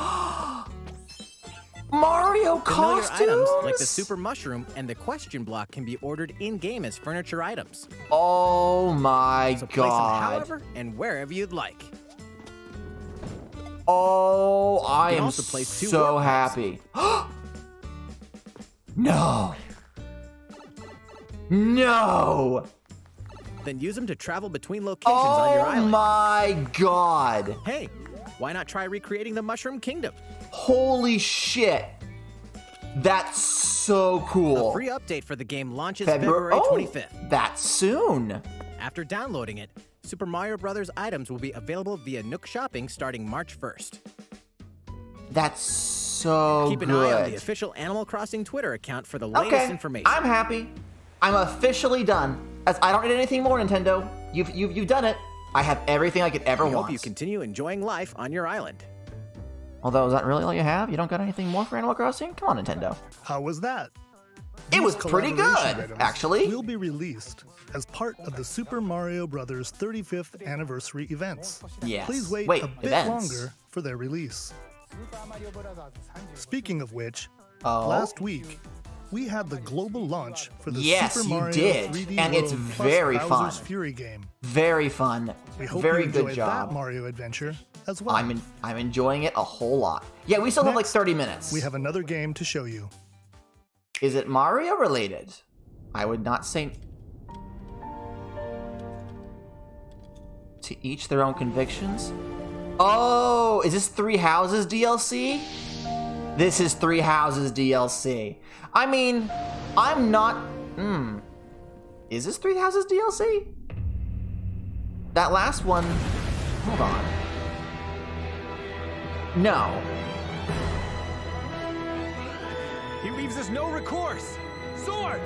A: Mario
F: Familiar
A: costumes?
F: items like the Super Mushroom and the Question Block can be ordered in-game as furniture items.
A: Oh my
F: So place them
A: god.
F: however and wherever you'd like.
A: Oh, I
F: can
A: am
F: also place 2
A: so
F: warp
A: happy. No. No.
F: Then use them to travel between locations on your
A: Oh
F: island.
A: my god.
F: Hey, why not try recreating the Mushroom Kingdom?
A: Holy shit. That's so cool.
F: A free update for the game launches
A: February
F: February 25th.
A: That's soon.
F: After downloading it, Super Mario Bros. Items will be available via Nook Shopping starting March 1st.
A: That's so
F: Keep an
A: good.
F: eye on the official Animal Crossing Twitter account for the latest information.
A: I'm happy. I'm officially done. As I don't need anything more, Nintendo. You've done it. I have everything I could ever
F: We
A: want.
F: hope you continue enjoying life on your island.
A: Although, is that really all you have? You don't got anything more for Animal Crossing? Come on, Nintendo.
E: How was that?
A: It was pretty
E: collaboration
A: good,
E: items
A: actually.
E: Will be released as part of the Super Mario Bros. 35th anniversary events.
A: Yes.
E: Please wait a bit
A: events?
E: longer for their release. Speaking of which,
A: Oh.
E: last week we had the global launch for the
A: Yes,
E: Super
A: you
E: Mario
A: did,
E: 3D
A: and it's
E: World plus
A: very
E: Bowser's
A: fun.
E: Fury game.
A: Very fun.
E: We hope
A: Very
E: you
A: good
E: enjoyed
A: job.
E: that Mario adventure as well.
A: I'm enjoying it a whole lot. Yeah, we still have like 30 minutes.
E: We have another game to show you.
A: Is it Mario related? I would not say. To each their own convictions? Oh, is this Three Houses DLC? This is Three Houses DLC. I mean, I'm not. Is this Three Houses DLC? That last one. Hold on. No.
D: He leaves us no recourse. Swords!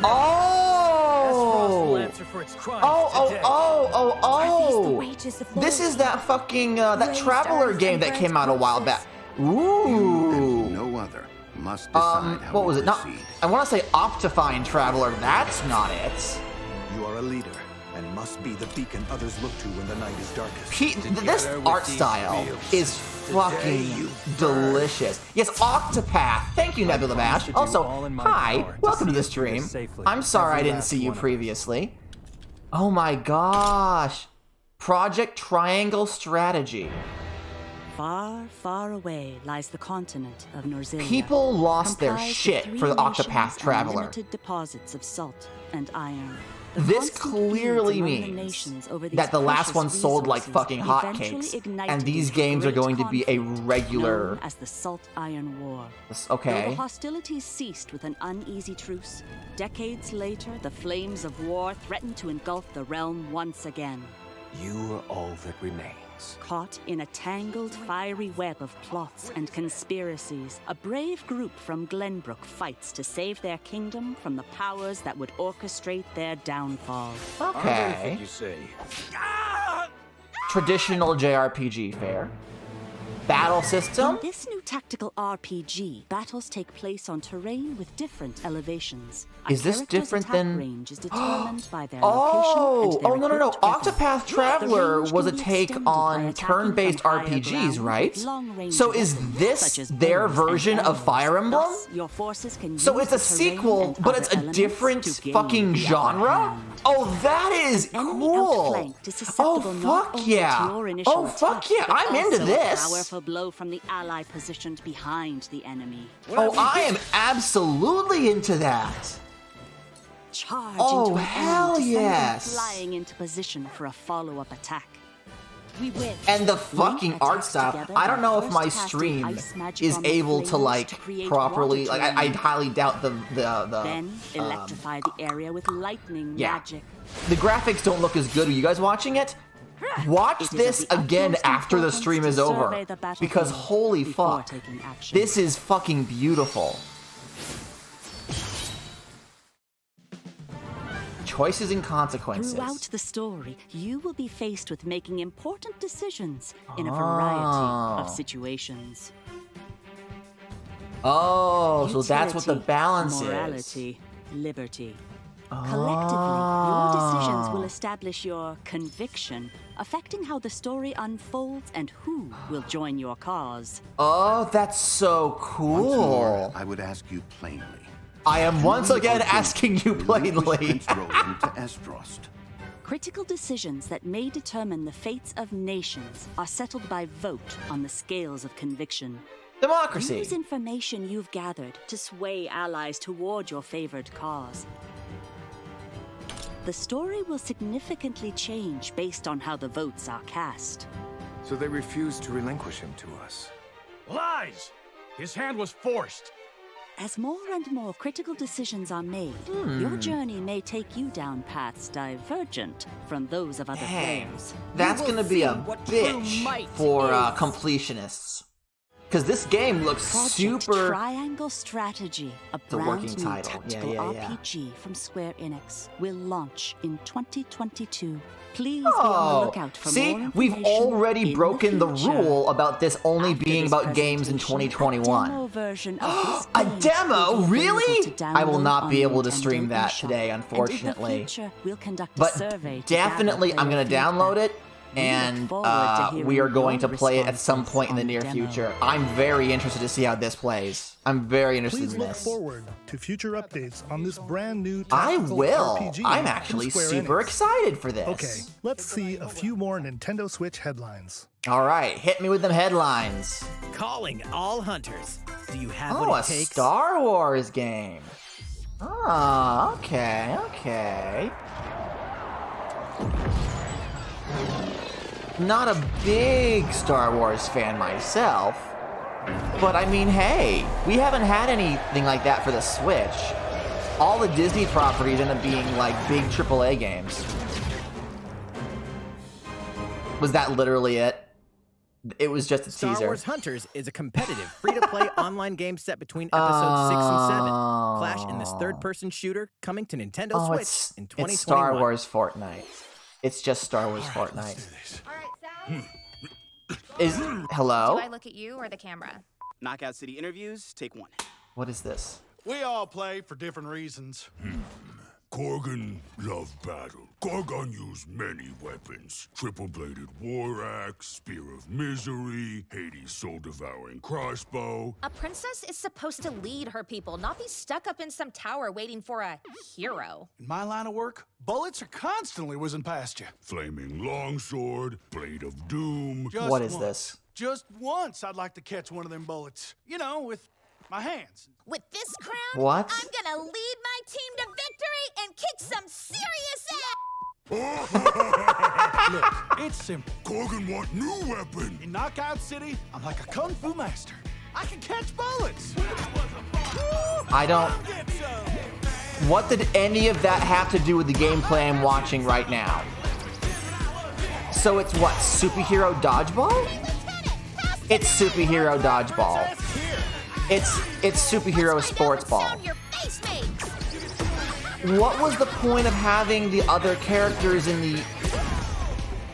A: Oh!
D: will answer for its crimes today.
A: This is that fucking that Traveler game that came out a while back. Ooh.
M: No other must decide how
A: what was
M: to
A: it? Not.
M: proceed.
A: I want to say Optifine Traveler. That's not it.
N: You are a leader and must be the beacon others look to when the night is darkest.
A: This art style is fucking delicious. Yes, Octopath. Thank you, Nebula Bash. Also, hi, welcome to the stream. I'm sorry I didn't see you previously. Oh my gosh. Project Triangle Strategy.
O: Far, far away lies the continent of Norzilia.
A: People lost their
O: comprised of
A: shit
O: 3
A: for the
O: nations
A: Octopath
O: and
A: Traveler.
O: limited deposits of salt and iron. The
A: This
O: constant
A: clearly
O: feuds among the
A: means
O: nations over these
A: that the last
O: precious
A: one sold like
O: resources
A: fucking
O: eventually
A: hotcakes,
O: ignited
A: and these
O: into
A: games are
O: great
A: going to be a
O: conflict
A: regular.
O: known as the Salt-Iron War. Though
A: Okay.
O: the hostilities ceased with an uneasy truce, decades later, the flames of war threatened to engulf the realm once again.
N: You are all that remains.
O: Caught in a tangled, fiery web of plots and conspiracies, a brave group from Glenbrook fights to save their kingdom from the powers that would orchestrate their downfall.
A: Okay.
N: You say.
A: Traditional JRPG fare. Battle system?
O: In this new tactical RPG, battles take place on terrain with different elevations. A
A: Is this
O: character's
A: different
O: attack
A: than-
O: range is determined by their
A: Oh,
O: location and their
A: no.
O: equipped weapons.
A: Octopath
O: The
A: Traveler
O: range
A: was a
O: can be
A: take
O: extended by
A: on
O: attacking
A: turn-based
O: from higher
A: RPGs,
O: ground
A: right?
O: with long-range
A: So is
O: weapons,
A: this
O: such as
A: their
O: bows and
A: version of
O: arrows.
A: Fire Emblem?
O: Thus, your forces can
A: So
O: use
A: it's a
O: the terrain
A: sequel,
O: and
A: but
O: other
A: it's a
O: elements
A: different
O: to gain
A: fucking
O: the upper
A: genre?
O: hand.
A: Oh, that is cool!
O: Outflanked is
A: Oh,
O: susceptible not
A: fuck
O: only
A: yeah!
O: to your initial
A: Oh, fuck
O: attack,
A: yeah!
O: but
A: I'm into
O: also
A: this!
O: a powerful blow from the ally positioned behind the enemy.
A: Oh, I am absolutely into that!
O: Charge
A: Oh,
O: into an
A: hell
O: enemy to send them
A: yes.
O: flying into position for a follow-up attack. We win.
A: And the fucking
O: Link
A: art
O: attacks
A: style,
O: together
A: I don't
O: by
A: know if my
O: first casting
A: stream
O: ice magic
A: is
O: on the
A: able to
O: flames
A: like
O: to create
A: properly,
O: water
A: like I
O: terrain.
A: highly doubt the
O: Then electrify the area with lightning
A: yeah.
O: magic.
A: The graphics don't look as good. Are you guys watching it? Watch
O: It is
A: this
O: of the
A: again
O: utmost
A: after the
O: importance
A: stream
O: to
A: is over.
O: survey the battlefield
A: Because holy
O: before
A: fuck.
O: taking action.
A: This is fucking beautiful. Choices and consequences.
O: Throughout the story, you will be faced with making important decisions in a variety of situations.
A: Oh, so that's what the
O: Utility,
A: balance
O: morality, liberty.
A: is.
O: Collectively, your decisions will establish your conviction, affecting how the story unfolds and who will join your cause.
A: Oh, that's so
M: Once
A: cool.
M: more, I would ask you plainly.
A: I am once
M: Who
A: again
M: or who
A: asking you
M: relinquish
A: plainly.
M: Prince Roland to Estrost?
O: Critical decisions that may determine the fates of nations are settled by vote on the scales of conviction.
A: Democracy.
O: Use information you've gathered to sway allies toward your favored cause. The story will significantly change based on how the votes are cast.
N: So they refused to relinquish him to us.
D: Lies! His hand was forced.
O: As more and more critical decisions are made, your journey may take you down paths divergent from those of other players.
A: That's gonna be a bitch for completionists. Because this game looks super...
O: Triangle Strategy, a brand
A: working
O: new
A: title.
O: tactical
A: Yeah.
O: RPG from Square Enix, will launch in 2022. Please be on the lookout for more
A: See,
O: information
A: we've already
O: in
A: broken the
O: future.
A: rule about this only being about games in 2021.
O: Demo version of this
A: A
O: game
A: demo?
O: will be
A: Really?
O: available to
A: I will
O: download
A: not be
O: on
A: able to
O: Nintendo
A: stream that
O: eShop.
A: today,
O: And
A: unfortunately.
O: in the future, we'll conduct a
A: But
O: survey to
A: definitely,
O: gather
A: I'm going to
O: player
A: download
O: feedback.
A: it,
O: We look
A: and
O: forward to hearing
A: we are going to
O: your
A: play it at some
O: responses
A: point in the
O: on
A: near
O: demo.
A: future. I'm very interested to see how this plays. I'm very interested
E: Please
A: in
E: look
A: this.
E: forward to future updates on this brand new
A: I
E: tactical
A: will.
E: RPG
A: I'm
E: from
A: actually
E: Square
A: super
E: Enix.
A: excited for this.
E: Okay, let's see a few more Nintendo Switch headlines.
A: All right, hit me with them headlines.
F: Calling all hunters. Do you have
A: Oh,
F: what
A: a
F: it takes?
A: Star Wars game. Oh, okay. Not a big Star Wars fan myself, but I mean, hey, we haven't had anything like that for the Switch. All the Disney properties end up being like big AAA games. Was that literally it? It was just a
F: Star
A: teaser.
F: Wars Hunters is a competitive, free-to-play online game set between episodes 6 and 7. Clash in this third-person shooter coming to Nintendo Switch in 2021.
A: It's Star Wars Fortnite. It's just Star Wars Fortnite. Hello?
P: Do I look at you or the camera?
Q: Knockout City interviews, take 1.
A: What is this?
R: We all play for different reasons.
I: Korgan loved battle. Korgan used many weapons. Triple-bladed war axe, spear of misery, Hades' soul-devouring crossbow.
P: A princess is supposed to lead her people, not be stuck up in some tower waiting for a hero.
R: In my line of work, bullets are constantly whizzing past you.
I: Flaming longsword, blade of doom.
R: Just
A: What is
R: once.
A: this?
R: Just once I'd like to catch one of them bullets. You know, with my hands.
L: With this crown,
A: What?
L: I'm gonna lead my team to victory and kick some serious
R: Look, it's simple.
I: Korgan want new weapon.
R: In Knockout City, I'm like a kung fu master. I can catch bullets.
A: I don't... What did any of that have to do with the gameplay I'm watching right now? So it's what, superhero dodgeball? It's superhero dodgeball. It's superhero sports ball. What was the point of having the other characters in the...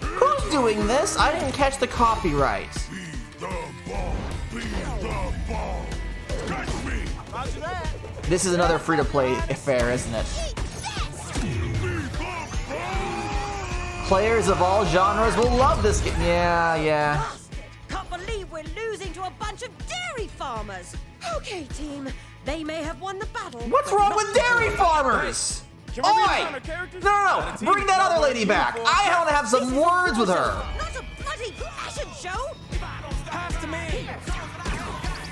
A: Who's doing this? I didn't catch the copyright. This is another free-to-play affair, isn't it? Players of all genres will love this game. Yeah.
S: Can't believe we're losing to a bunch of dairy farmers. Okay, team. They may have won the battle.
A: What's
S: but
A: wrong
S: not
A: with
S: the
A: dairy
S: war.
A: farmers?
S: Can we
A: Oi!
S: reassign our characters?
A: No, bring that other lady back. I want to have some words with her.
S: Not a bloody fashion show.
R: Pass to me.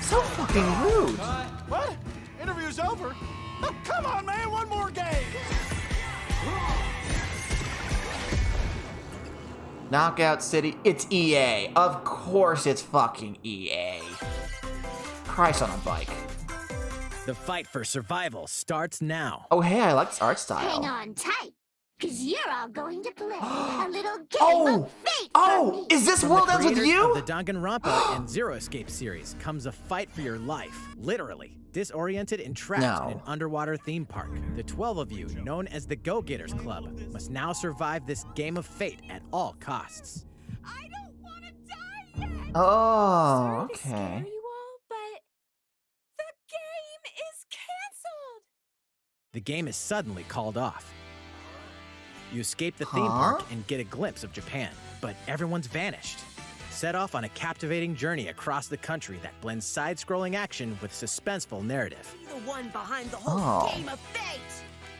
A: So fucking rude.
R: What? Interview's over? Oh, come on, man, one more game.
A: Knockout City. It's EA. Of course it's fucking EA. Christ on a bike.
F: The fight for survival starts now.
A: Oh, hey, I like this art style.
L: Hang on tight, because you're all going to play a little game of fate.
A: Oh, is this
F: From
A: World
F: the
A: Ends With
F: creators
A: You?
F: of the Danganronpa and Zero Escape series comes a fight for your life. Literally, disoriented and trapped in an underwater theme park. The 12 of you, known as the Go-Getters Club, must now survive this game of fate at all costs.
A: Oh, okay.
F: The game is suddenly called off. You escape the theme park and get a glimpse of Japan, but everyone's vanished. Set off on a captivating journey across the country that blends side-scrolling action with suspenseful narrative.
S: The one behind the whole
A: Oh.
S: game of fate.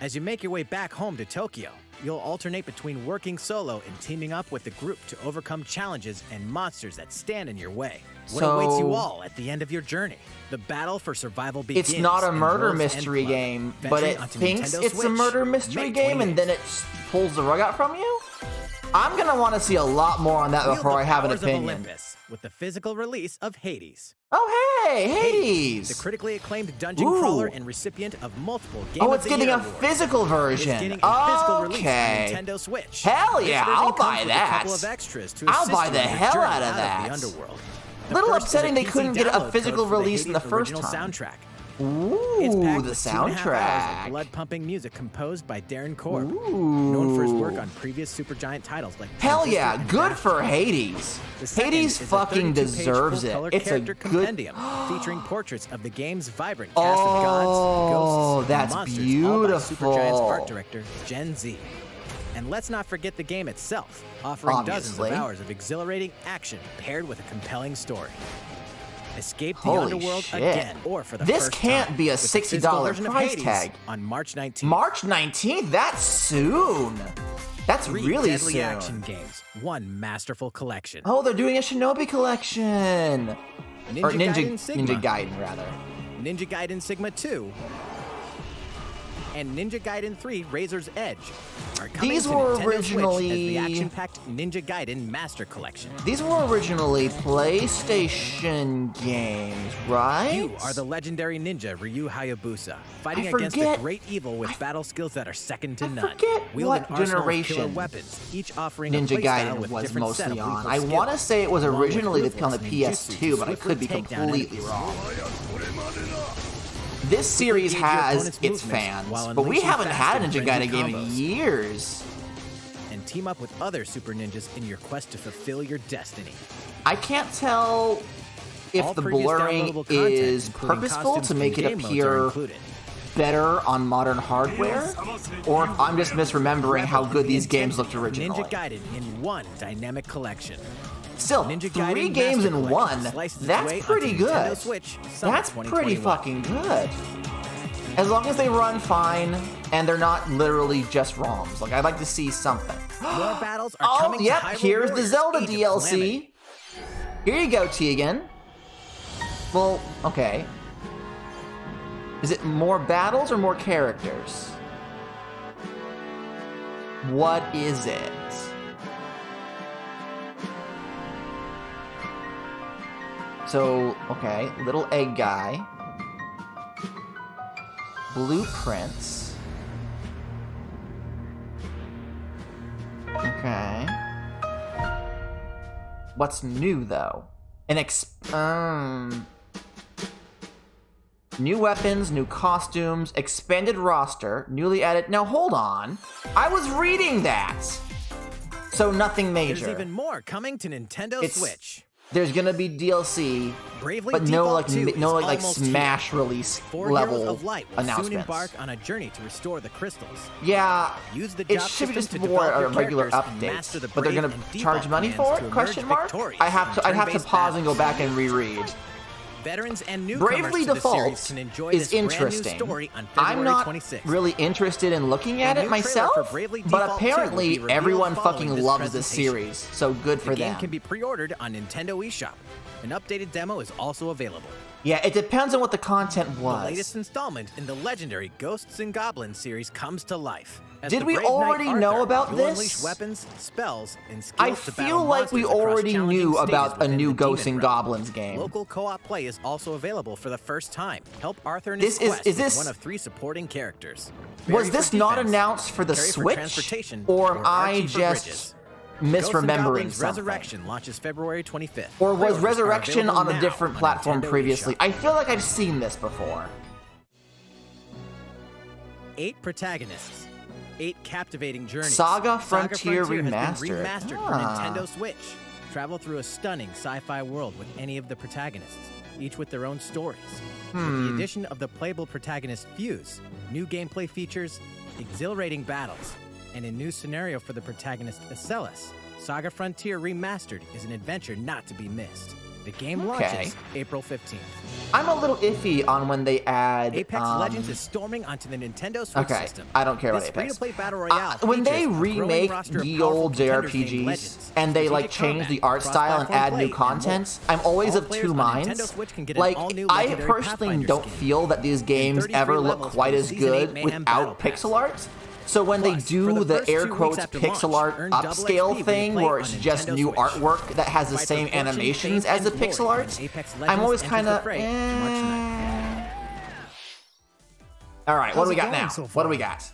F: As you make your way back home to Tokyo, you'll alternate between working solo and teaming up with the group to overcome challenges and monsters that stand in your way. What awaits you all at the end of your journey? The battle for survival begins.
A: It's not a
F: in
A: murder
F: World's
A: mystery
F: End Blood.
A: game, but
F: Venturing
A: it
F: onto
A: thinks
F: Nintendo
A: it's a
F: Switch,
A: murder mystery
F: May
A: game, and
F: 28th.
A: then it pulls the rug out from you? I'm gonna want to see a lot more on that
F: Wield
A: before
F: the
A: I have an
F: powers of
A: opinion.
F: Olympus with the physical release of Hades.
A: Oh, hey, Hades!
F: The critically acclaimed dungeon
A: Ooh.
F: crawler and recipient of multiple Game
A: Oh,
F: of
A: it's
F: the
A: getting
F: Year
A: a
F: awards.
A: physical version.
F: It's getting a physical release
A: Okay.
F: on Nintendo Switch.
A: Hell
F: This
A: yeah,
F: version
A: I'll
F: comes
A: buy
F: with
A: that.
F: A couple of extras to
A: I'll
F: assist
A: buy
F: you
A: the
F: on your
A: hell
F: journey
A: out of
F: of
A: that.
F: the underworld. The
A: Little
F: first is
A: upsetting they
F: PC
A: couldn't get a
F: download
A: physical
F: code for the
A: release in the
F: Hades
A: first
F: original
A: time.
F: soundtrack.
A: Ooh,
F: It's packed
A: the
F: with 2.5 hours
A: soundtrack.
F: of blood-pumping music composed by Darren Korb, known for his work on previous Supergiant titles like
A: Hell
F: Transistor
A: yeah,
F: and
A: good
F: Dash
A: for
F: Blast.
A: Hades.
F: The second
A: Hades
F: is a
A: fucking
F: 32-page
A: deserves
F: full-color
A: it. It's a
F: character
A: good.
F: compendium featuring portraits of the game's vibrant cast of gods,
A: Oh,
F: ghosts,
A: that's
F: and monsters, all by Supergiant's
A: beautiful.
F: art director Gen Z. And let's not forget the game itself, offering dozens
A: Obviously.
F: of hours of exhilarating action paired with a compelling story. Escape the
A: Holy
F: underworld
A: shit.
F: again, or for the
A: This
F: first
A: can't
F: time,
A: be a
F: with the physical
A: $60
F: version of
A: price
F: Hades
A: tag.
F: on March 19th.
A: March 19th? That's soon. That's
F: 3
A: really
F: deadly
A: soon.
F: action games, one masterful collection.
A: Oh, they're doing a Shinobi collection. Or
F: Gaiden Sigma,
A: Ninja Gaiden, rather.
F: Ninja Gaiden Sigma 2, and Ninja Gaiden 3 Razor's Edge are coming
A: These
F: to
A: were
F: Nintendo
A: originally-
F: Switch as the action-packed Ninja Gaiden Master Collection.
A: These were originally PlayStation games, right?
F: You are the legendary ninja Ryu Hayabusa, fighting
A: I
F: against the
A: forget-
F: great evil with battle skills that are second to none.
A: forget
F: Wield
A: what
F: an arsenal of
A: generation
F: killer weapons, each offering
A: Ninja
F: a playstyle
A: Gaiden
F: with
A: was
F: different set
A: mostly
F: of
A: on.
F: lethal
A: I
F: skills,
A: want to say it was
F: along with
A: originally on the
F: ruthless
A: PS2,
F: ninjutsu
A: but I
F: to
A: could be
F: swiftly take down
A: completely
F: enemies.
A: wrong. This series
F: gauge your
A: has
F: opponent's
A: its
F: movements
A: fans,
F: while
A: but we
F: unleashing
A: haven't
F: fast
A: had a
F: and
A: Ninja
F: frenzied
A: Gaiden game in
F: combos.
A: years.
F: And team up with other super ninjas in your quest to fulfill your destiny.
A: I can't tell if
F: All
A: the
F: previous
A: blurring
F: downloadable content,
A: is
F: including
A: purposeful
F: costumes
A: to
F: and
A: make it
F: game modes, are
A: appear
F: included.
A: better on modern hardware, or if I'm just misremembering how good these games looked originally.
F: Ninja Gaiden in one dynamic collection.
A: Still,
F: Ninja
A: 3
F: Gaiden
A: games
F: Master
A: in
F: Collection
A: one,
F: slices its
A: that's
F: way
A: pretty
F: onto Nintendo
A: good.
F: Switch, summer
A: That's pretty
F: 2021.
A: fucking good. As long as they run fine, and they're not literally just ROMs. Like, I'd like to see something.
F: More battles are
A: Oh,
F: coming to
A: yep,
F: Hyrule
A: here's the
F: Warriors,
A: Zelda
F: Age of
A: DLC.
F: Calamity.
A: Here you go, Tegan. Well, okay. Is it more battles or more characters? What is it? So, okay, little egg guy. Blueprints. Okay. What's new though? New weapons, new costumes, expanded roster, newly added. Now hold on. I was reading that. So nothing major.
F: There's even more coming to Nintendo Switch.
A: There's gonna be DLC,
F: Bravely
A: but no
F: Default 2
A: no
F: is
A: like
F: almost
A: Smash
F: here.
A: release
F: 4
A: level
F: Heroes of Light will soon
A: announcements.
F: embark on a journey to restore the crystals.
A: Yeah,
F: Use the
A: it
F: job
A: should be
F: system
A: just
F: to
A: more
F: develop your
A: regular
F: characters and master the
A: updates, but they're
F: brave
A: gonna
F: and
A: charge
F: default
A: money
F: plans
A: for
F: to
A: it?
F: emerge
A: Question mark.
F: victorious
A: I'd have
F: in
A: to
F: turn-based
A: pause and go
F: battles.
A: back and reread.
F: Veterans and newcomers
A: Bravely
F: to the series
A: Default
F: can enjoy
A: is
F: this
A: interesting.
F: brand new story on February
A: I'm not
F: 26th.
A: really interested in looking at
F: A
A: it
F: new trailer
A: myself,
F: for Bravely
A: but
F: Default 2 will be
A: apparently
F: revealed
A: everyone
F: following
A: fucking
F: this
A: loves this
F: presentation.
A: series, so good for
F: The game
A: them.
F: can be pre-ordered on Nintendo eShop. An updated demo is also available.
A: Yeah, it depends on what the content
F: The
A: was.
F: latest installment in the legendary Ghosts and Goblins series comes to life. As
A: Did
F: the
A: we
F: brave knight
A: already
F: Arthur,
A: know about
F: you'll
A: this?
F: unleash weapons, spells, and skills
A: I
F: to battle
A: feel like we
F: monsters across
A: already
F: challenging
A: knew
F: stages
A: about a
F: within
A: new
F: the
A: Ghosts
F: Demon
A: and
F: Realm.
A: Goblins game.
F: Local co-op play is also available for the first time. Help Arthur in
A: This
F: his
A: is-
F: quest
A: is
F: with
A: this-
F: one of 3 supporting characters.
A: Was
F: Barry
A: this
F: for
A: not
F: defense,
A: announced for the
F: Terry for
A: Switch?
F: transportation,
A: Or am I
F: Archie for
A: just
F: bridges.
A: misremembering
F: Ghosts and Goblins
A: something?
F: Resurrection launches February 25th.
A: Or was
F: Pre-orders are
A: Resurrection
F: available
A: on a
F: now
A: different
F: on
A: platform
F: Nintendo
A: previously?
F: eShop.
A: I feel like I've seen this before.
F: 8 protagonists, 8 captivating journeys.
A: Saga Frontier
F: has been
A: Remastered.
F: remastered for Nintendo Switch. Travel through a stunning sci-fi world with any of the protagonists, each with their own stories. With the addition of the playable protagonist Fuse, new gameplay features, exhilarating battles, and a new scenario for the protagonist Acellus, Saga Frontier Remastered is an adventure not to be missed. The game
A: Okay.
F: launches April 15th.
A: I'm a little iffy on when they add
F: Apex Legends is storming onto the Nintendo Switch
A: okay,
F: system.
A: I don't care about
F: This
A: Apex.
F: free-to-play battle royale
A: When they
F: features a growing
A: remake
F: roster of
A: the
F: powerful
A: old
F: contenders named
A: JRPGs
F: Legends,
A: and they like
F: strategic
A: change the
F: combat,
A: art style and
F: cross-platform
A: add
F: play,
A: new
F: and
A: content,
F: more.
A: I'm always
F: All
A: of
F: players
A: two
F: on
A: minds.
F: Nintendo Switch can get an
A: Like,
F: all-new
A: I
F: Legendary
A: personally
F: Pathfinder
A: don't
F: skin.
A: feel that these games
F: 33
A: ever look
F: levels
A: quite
F: for
A: as
F: Season 8
A: good
F: Mayhem Battle
A: without
F: Pass.
A: pixel art. So when
F: Plus,
A: they do
F: for the
A: the
F: first
A: air
F: 2 weeks
A: quotes
F: after
A: pixel
F: launch,
A: art
F: earn double
A: upscale
F: XP when
A: thing
F: you play
A: where
F: on
A: it's just
F: Nintendo
A: new
F: Switch.
A: artwork that has the
F: Fight for
A: same
F: fortune,
A: animations
F: fame,
A: as the
F: and glory
A: pixel
F: when
A: art,
F: Apex
A: I'm
F: Legends
A: always
F: enters
A: kind
F: the
A: of
F: fray March 9th.
A: All right, what
E: How's
A: do we
E: it
A: got
E: going
A: now?
E: so
A: What do we
E: far?
A: got?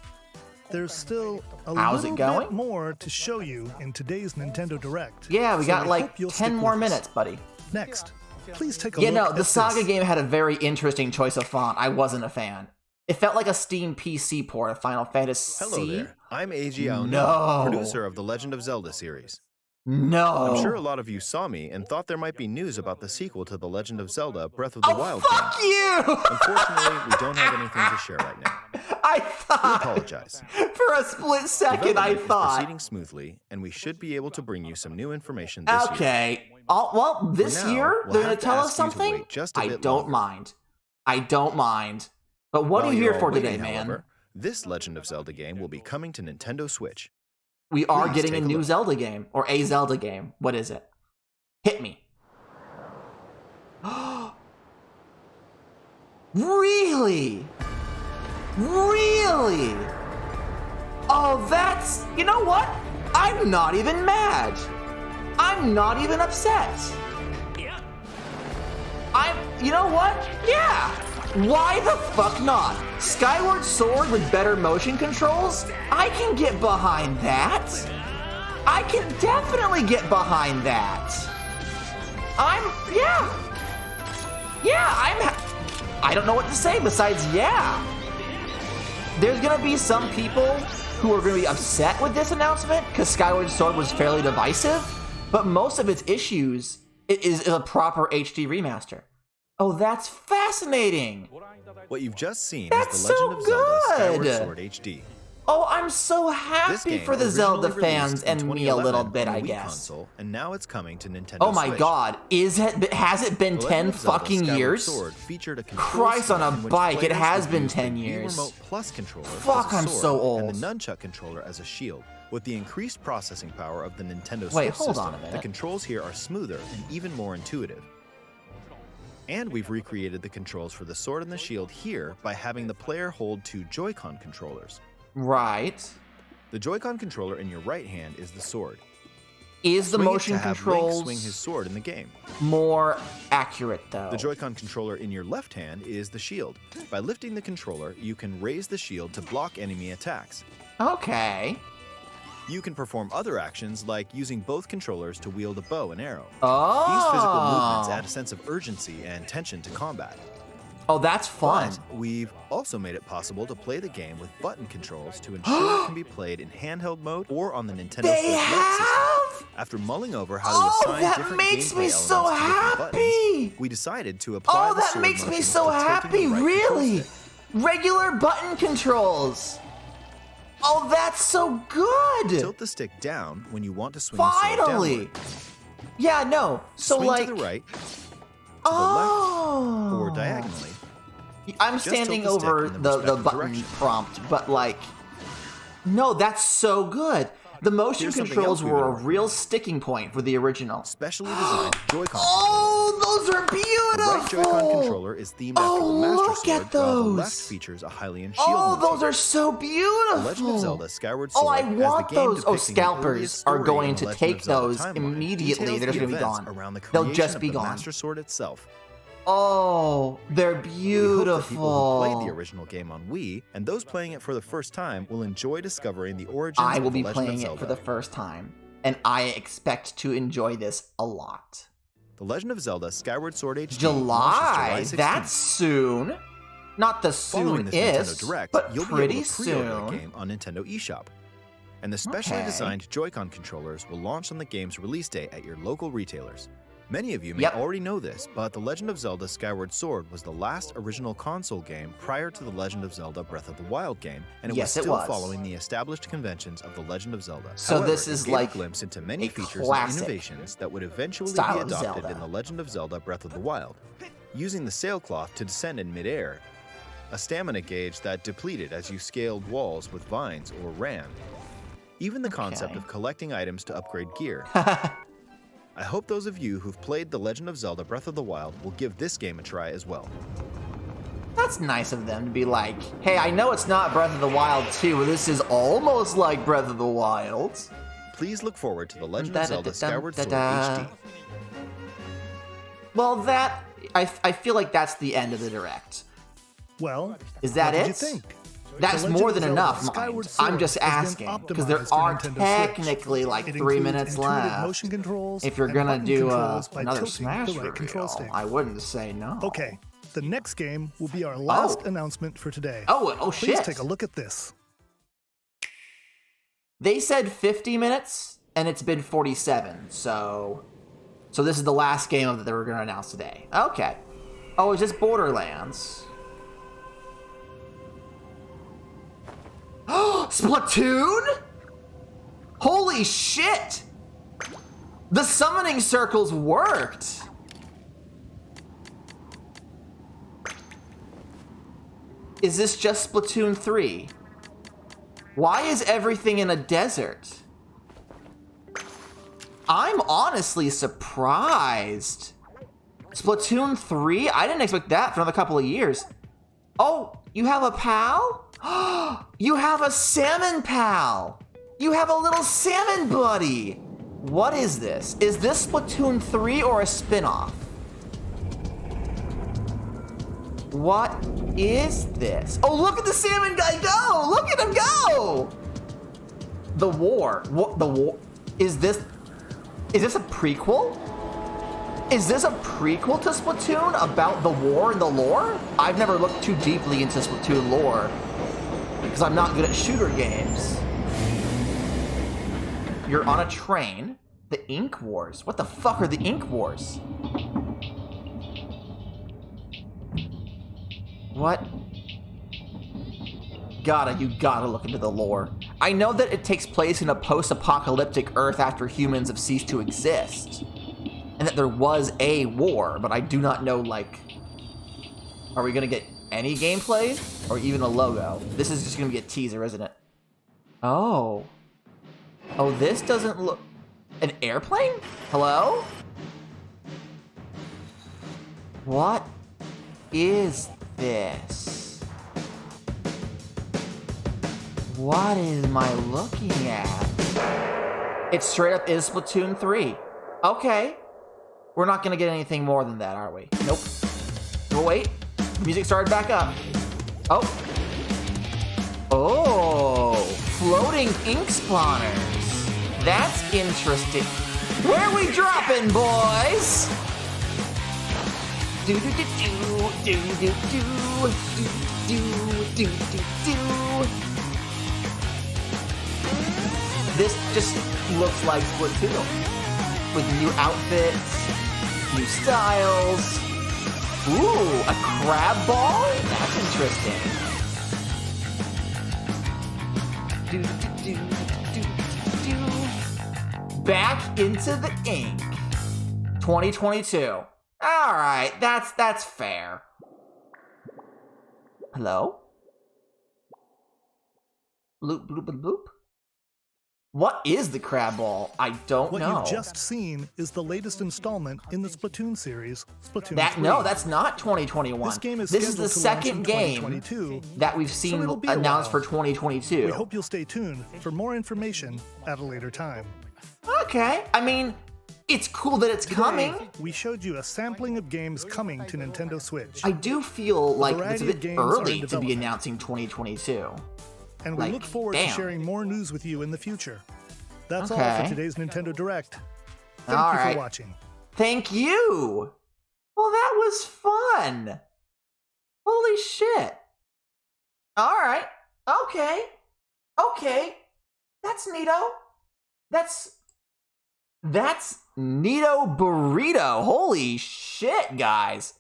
E: There's still a
A: How's
E: little
A: it going?
E: bit more to show you in today's Nintendo Direct.
A: Yeah, we
E: so
A: got
E: I
A: like
E: hope you'll
A: 10
E: stick
A: more
E: with us.
A: minutes, buddy.
E: Next, please take a
A: Yeah,
E: look
A: no,
E: at
A: the Saga
E: this.
A: game had a very interesting choice of font. I wasn't a fan. It felt like a Steam PC port of Final Fantasy.
T: Hello there. I'm Eiji Aono,
A: No.
T: producer of the Legend of Zelda series.
A: No.
T: I'm sure a lot of you saw me and thought there might be news about the sequel to The Legend of Zelda Breath of the Wild
A: Fuck
T: game.
A: you!
T: Unfortunately, we don't have anything to share right now.
A: I
T: We
A: thought.
T: apologize.
A: For a split second, I
T: Development is
A: thought.
T: proceeding smoothly, and we should be able to bring you some new information this year.
A: Okay. Well, this
T: For now,
A: year,
T: we'll
A: they're
T: have
A: going
T: to
A: to tell us
T: ask you to
A: something?
T: wait just a
A: I
T: bit
A: don't
T: longer.
A: mind. I don't mind. But what
T: While
A: are you
T: you're
A: here
T: all
A: for today,
T: waiting,
A: man?
T: however, this Legend of Zelda game will be coming to Nintendo Switch.
A: We are
T: Please
A: getting a
T: take a
A: new
T: look.
A: Zelda game, or a Zelda game. What is it? Hit me. Really? Really? Oh, that's... You know what? I'm not even mad. I'm not even upset. You know what? Yeah. Why the fuck not? Skyward Sword with better motion controls? I can get behind that. I can definitely get behind that. I don't know what to say besides yeah. There's gonna be some people who are gonna be upset with this announcement because Skyward Sword was fairly divisive, but most of its issues is a proper HD remaster. Oh, that's fascinating.
T: What you've just seen
A: That's
T: is The Legend
A: so
T: of Zelda Skyward
A: good.
T: Sword HD.
A: Oh, I'm so
T: This
A: happy
T: game
A: for the
T: originally
A: Zelda
T: released
A: fans
T: in
A: and me a little
T: 2011
A: bit,
T: on
A: I
T: the Wii
A: guess.
T: console, and now it's coming to Nintendo
A: Oh my
T: Switch.
A: god, has it been
T: The
A: 10
T: Legend of Zelda
A: fucking
T: Skyward
A: years?
T: Sword featured a control
A: Christ on a
T: scheme in which
A: bike, it
T: players
A: has
T: would
A: been
T: use
A: 10
T: the
A: years.
T: Wii Remote Plus controller
A: Fuck,
T: as a
A: I'm
T: sword
A: so old.
T: and the Nunchuck controller as a shield. With the increased processing power of the Nintendo
A: Wait,
T: Switch
A: hold
T: system,
A: on a minute.
T: the controls here are smoother and even more intuitive. And we've recreated the controls for the sword and the shield here by having the player hold 2 Joy-Con controllers.
A: Right.
T: The Joy-Con controller in your right hand is the sword.
A: Is the
T: Swing it
A: motion
T: to have
A: controls
T: Link swing his sword in the game.
A: more accurate though?
T: The Joy-Con controller in your left hand is the shield. By lifting the controller, you can raise the shield to block enemy attacks.
A: Okay.
T: You can perform other actions like using both controllers to wield a bow and arrow.
A: Oh.
T: These physical movements add a sense of urgency and tension to combat.
A: Oh, that's fun.
T: But we've also made it possible to play the game with button controls to ensure it can be played in handheld mode or on the Nintendo
A: They
T: Switch Lite system. After mulling over how to assign
A: that
T: different
A: makes
T: gameplay
A: me so
T: elements to different
A: happy.
T: buttons, we decided to apply
A: Oh,
T: the
A: that
T: sword
A: makes me
T: motion
A: so
T: to tilting
A: happy,
T: the right control
A: really.
T: stick.
A: Regular button controls. Oh, that's so good.
T: Tilt the stick down when you want to swing the sword
A: Finally.
T: downward.
A: Yeah, no. So
T: Swing
A: like
T: to the right, to the left, or diagonally.
A: I'm
T: Just
A: standing
T: tilt the stick
A: over
T: in the
A: the
T: respective
A: button
T: direction.
A: prompt, but like, no, that's so good. The motion
T: Here's something
A: controls
T: else we've
A: were
T: been
A: a
T: working
A: real sticking point for the original.
T: Specially designed Joy-Con.
A: Oh, those are
T: The right
A: beautiful.
T: Joy-Con controller is themed after the Master
A: look
T: Sword,
A: at
T: while the
A: those.
T: left features a Hylian shield
A: Oh,
T: motif.
A: those are so beautiful.
T: The Legend of Zelda Skyward Sword
A: Oh, I
T: has the
A: want
T: game
A: those. Oh,
T: depicting the
A: scalpers
T: earliest
A: are
T: story
A: going
T: in the
A: to
T: Legend
A: take
T: of Zelda
A: those
T: timeline.
A: immediately.
T: Details
A: They're just
T: the
A: going to be
T: events
A: gone.
T: around the
A: They'll
T: creation
A: just
T: of
A: be
T: the
A: gone.
T: Master Sword itself.
A: Oh, they're
T: We hope
A: beautiful.
T: that people who played the original game on Wii and those playing it for the first time will enjoy discovering the origins
A: I will
T: of the
A: be
T: Legend
A: playing
T: of
A: it
T: Zelda.
A: for the first time, and I expect to enjoy this a lot.
T: The Legend of Zelda Skyward Sword HD
A: July,
T: launches July 16th.
A: that's soon. Not the
T: Following this
A: soonest,
T: Nintendo Direct,
A: but
T: you'll be
A: pretty
T: able to pre-order
A: soon.
T: the game on Nintendo eShop. And the specially
A: Okay.
T: designed Joy-Con controllers will launch on the game's release day at your local retailers. Many of you may already know this, but The Legend of Zelda Skyward Sword was the last original console game prior to The Legend of Zelda Breath of the Wild game, and it was still following the established conventions of The Legend of Zelda.
A: So
T: However,
A: this is
T: it gave
A: like
T: a glimpse into many
A: a
T: features and
A: classic
T: innovations that would eventually be
A: style of
T: adopted
A: Zelda.
T: in The Legend of Zelda Breath of the Wild. Using the sailcloth to descend in midair, a stamina gauge that depleted as you scaled walls with vines or ran. Even the concept of collecting items to upgrade gear. I hope those of you who've played The Legend of Zelda Breath of the Wild will give this game a try as well.
A: That's nice of them to be like, hey, I know it's not Breath of the Wild 2, but this is almost like Breath of the Wild.
T: Please look forward to The Legend of Zelda Skyward Sword HD.
A: Well, I feel like that's the end of the Direct.
E: Well,
A: is that
E: what
A: it?
E: did you think?
A: That's
E: The
A: more
E: Legend
A: than
E: of
A: enough,
E: Zelda
A: mind.
E: Skyward Sword
A: I'm just
E: has been
A: asking, because there
E: optimized for
A: are
E: Nintendo Switch.
A: technically like
E: It
A: 3
E: includes
A: minutes
E: intuitive
A: left.
E: motion controls
A: If you're
E: and
A: gonna
E: button
A: do
E: controls by
A: another
E: tilting
A: Smash
E: the right control
A: reveal,
E: stick.
A: I wouldn't say no.
E: Okay, the next game will be our last announcement for today.
A: Oh
E: Please
A: shit.
E: take a look at this.
A: They said 50 minutes, and it's been 47, so this is the last game that they were going to announce today. Okay. Oh, it's just Borderlands. Splatoon? Holy shit! The summoning circles worked! Is this just Splatoon 3? Why is everything in a desert? I'm honestly surprised. Splatoon 3? I didn't expect that for another couple of years. Oh, you have a pal? You have a salmon pal! You have a little salmon buddy! What is this? Is this Splatoon 3 or a spin-off? What is this? Oh, look at the salmon guy go! Look at him go! The war. What? The war? Is this a prequel? Is this a prequel to Splatoon about the war and the lore? I've never looked too deeply into Splatoon lore because I'm not good at shooter games. You're on a train. The Ink Wars. What the fuck are the Ink Wars? What? You gotta look into the lore. I know that it takes place in a post-apocalyptic Earth after humans have ceased to exist. And that there was a war, but I do not know, like... Are we gonna get any gameplay? Or even a logo? This is just gonna be a teaser, isn't it? Oh. Oh, this doesn't look... An airplane? Hello? What is this? What am I looking at? It straight up is Splatoon 3. Okay. We're not gonna get anything more than that, are we? Nope. Well, wait. Music started back up. Oh. Oh. Floating ink spawners. That's interesting. Where are we dropping, boys? Do do do do do do do do do do do. This just looks like Splatoon with new outfits, new styles. Ooh, a crab ball? That's interesting. Do do do do do. Back into the ink. 2022. All right, that's fair. Hello? Bloop bloop bloop bloop. What is the crab ball? I don't know.
E: What you've just seen is the latest installment in the Splatoon series, Splatoon 3.
A: No, that's not 2021.
E: This
A: is the second game that we've seen announced for 2022.
E: We hope you'll stay tuned for more information at a later time.
A: Okay, I mean, it's cool that it's coming.
E: We showed you a sampling of games coming to Nintendo Switch.
A: I do feel like it's a bit early to be announcing 2022.
E: And we look forward to sharing more news with you in the future. That's all for today's Nintendo Direct. Thank you for watching.
A: Thank you! Well, that was fun! Holy shit! Alright, okay. Okay. That's neato. That's That's Neato Burrito. Holy shit, guys.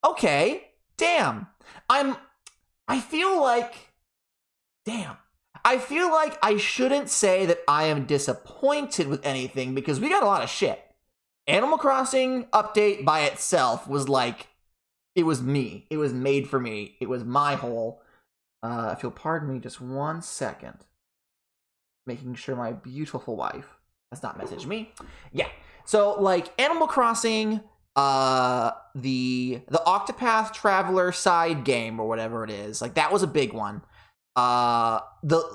A: Okay, damn. I feel like I shouldn't say that I am disappointed with anything because we got a lot of shit. Animal Crossing update by itself was like, it was me. It was made for me. It was my whole. If you'll pardon me just 1 second. Making sure my beautiful wife has not messaged me. Yeah. So, like, Animal Crossing, the Octopath Traveler side game or whatever it is, like, that was a big one. The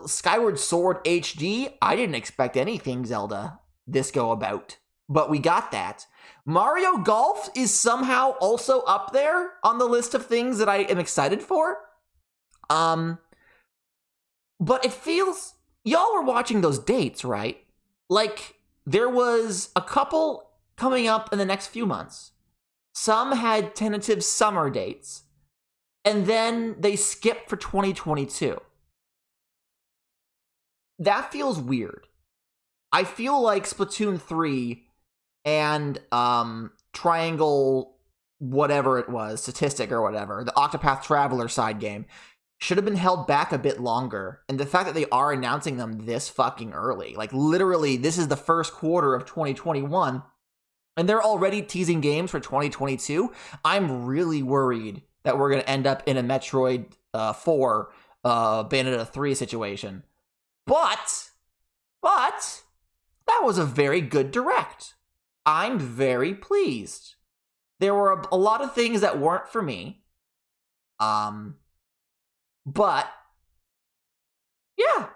A: Skyward Sword HD, I didn't expect anything Zelda this go about, but we got that. Mario Golf is somehow also up there on the list of things that I am excited for. But it feels, y'all were watching those dates, right? Like, there was a couple coming up in the next few months. Some had tentative summer dates, and then they skipped for 2022. That feels weird. I feel like Splatoon 3 and Triangle, whatever it was, Statistic or whatever, the Octopath Traveler side game, should have been held back a bit longer. And the fact that they are announcing them this fucking early, like literally this is the first quarter of 2021, and they're already teasing games for 2022, I'm really worried that we're going to end up in a Metroid 4, Bayonetta 3 situation. But, that was a very good Direct. I'm very pleased. There were a lot of things that weren't for me. But, yeah.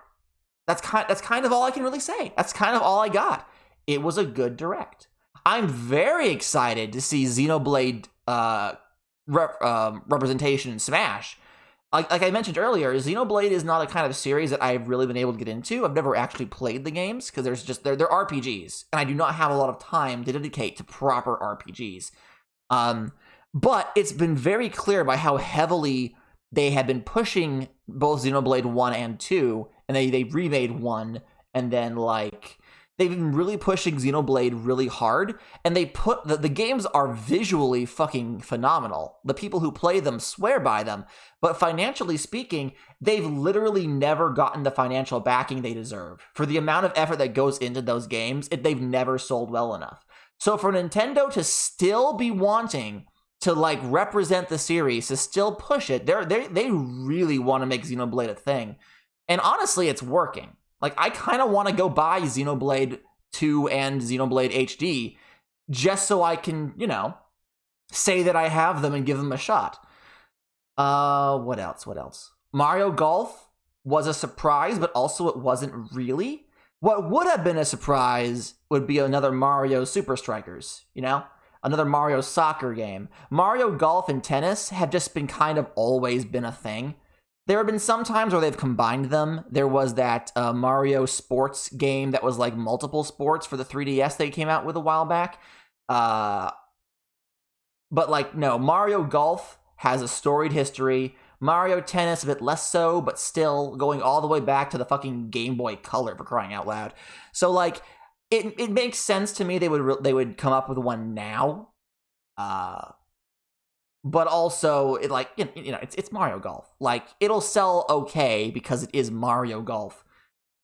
A: That's kind of all I can really say. That's kind of all I got. It was a good Direct. I'm very excited to see Xenoblade representation in Smash. Like I mentioned earlier, Xenoblade is not a kind of series that I've really been able to get into. I've never actually played the games because they're RPGs, and I do not have a lot of time to dedicate to proper RPGs. But it's been very clear by how heavily they have been pushing both Xenoblade 1 and 2, and they remade 1, and then like they've been really pushing Xenoblade really hard, and they put the games are visually fucking phenomenal. The people who play them swear by them, but financially speaking, they've literally never gotten the financial backing they deserve. For the amount of effort that goes into those games, they've never sold well enough. So for Nintendo to still be wanting to like represent the series, to still push it, they really want to make Xenoblade a thing. And honestly, it's working. Like, I kind of want to go buy Xenoblade 2 and Xenoblade HD just so I can, say that I have them and give them a shot. What else? Mario Golf was a surprise, but also it wasn't really. What would have been a surprise would be another Mario Super Strikers, Another Mario soccer game. Mario Golf and tennis have just been kind of always been a thing. There have been some times where they've combined them. There was that Mario sports game that was like multiple sports for the 3DS they came out with a while back. But like, no, Mario Golf has a storied history. Mario Tennis a bit less so, but still going all the way back to the fucking Game Boy Color, for crying out loud. So like, it makes sense to me they would come up with one now. But also, it's Mario Golf. Like, it'll sell okay because it is Mario Golf.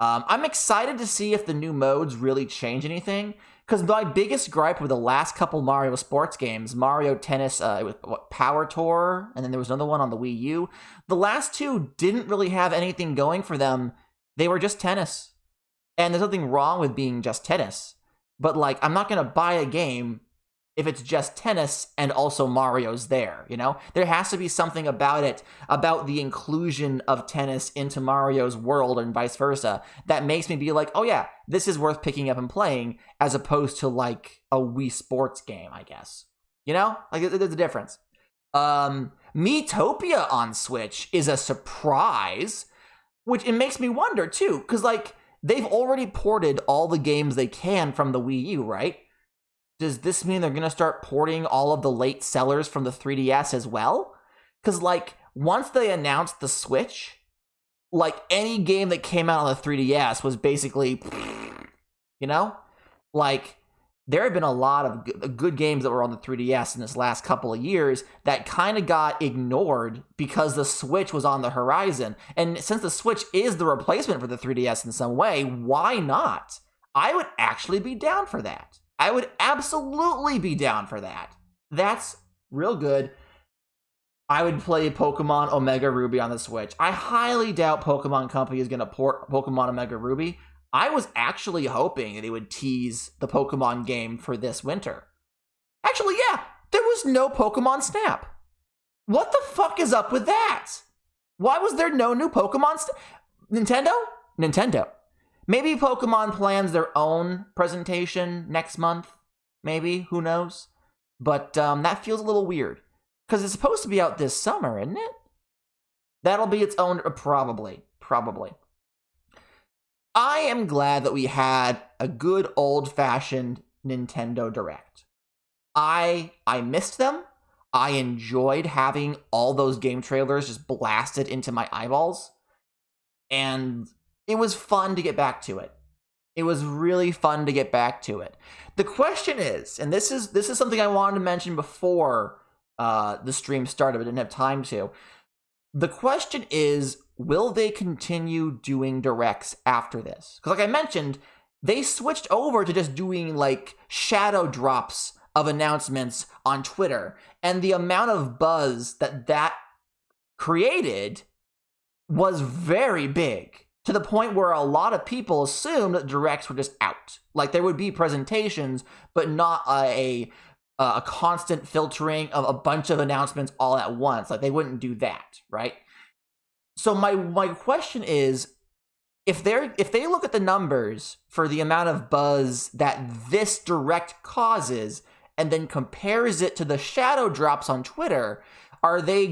A: I'm excited to see if the new modes really change anything, because my biggest gripe with the last couple Mario sports games, Mario Tennis, it was Power Tour, and then there was another one on the Wii U. The last two didn't really have anything going for them. They were just tennis. And there's nothing wrong with being just tennis. But, like, I'm not going to buy a game if it's just tennis and also Mario's there, There has to be something about it, about the inclusion of tennis into Mario's world and vice versa, that makes me be like, oh yeah, this is worth picking up and playing, as opposed to like a Wii Sports game, I guess. Like there's a difference. Miitopia on Switch is a surprise, which it makes me wonder too, because like they've already ported all the games they can from the Wii U, right? Does this mean they're going to start porting all of the late sellers from the 3DS as well? Because, like, once they announced the Switch, like, any game that came out on the 3DS was basically, Like, there have been a lot of good games that were on the 3DS in this last couple of years that kind of got ignored because the Switch was on the horizon. And since the Switch is the replacement for the 3DS in some way, why not? I would actually be down for that. I would absolutely be down for that. That's real good. I would play Pokemon Omega Ruby on the Switch. I highly doubt Pokemon Company is going to port Pokemon Omega Ruby. I was actually hoping they would tease the Pokemon game for this winter. Actually, yeah, there was no Pokemon Snap. What the fuck is up with that? Why was there no new Pokemon Snap? Nintendo. Maybe Pokemon plans their own presentation next month. Maybe, who knows? But that feels a little weird. Because it's supposed to be out this summer, isn't it? That'll be its own, probably. I am glad that we had a good old-fashioned Nintendo Direct. I missed them. I enjoyed having all those game trailers just blasted into my eyeballs. And it was fun to get back to it. It was really fun to get back to it. The question is, and this is something I wanted to mention before the stream started, but didn't have time to. The question is, will they continue doing directs after this? Because like I mentioned, they switched over to just doing like shadow drops of announcements on Twitter. And the amount of buzz that created was very big, to the point where a lot of people assumed that directs were just out. Like there would be presentations, but not a constant filtering of a bunch of announcements all at once. Like they wouldn't do that, right? So my question is, if they look at the numbers for the amount of buzz that this direct causes and then compares it to the shadow drops on Twitter, are they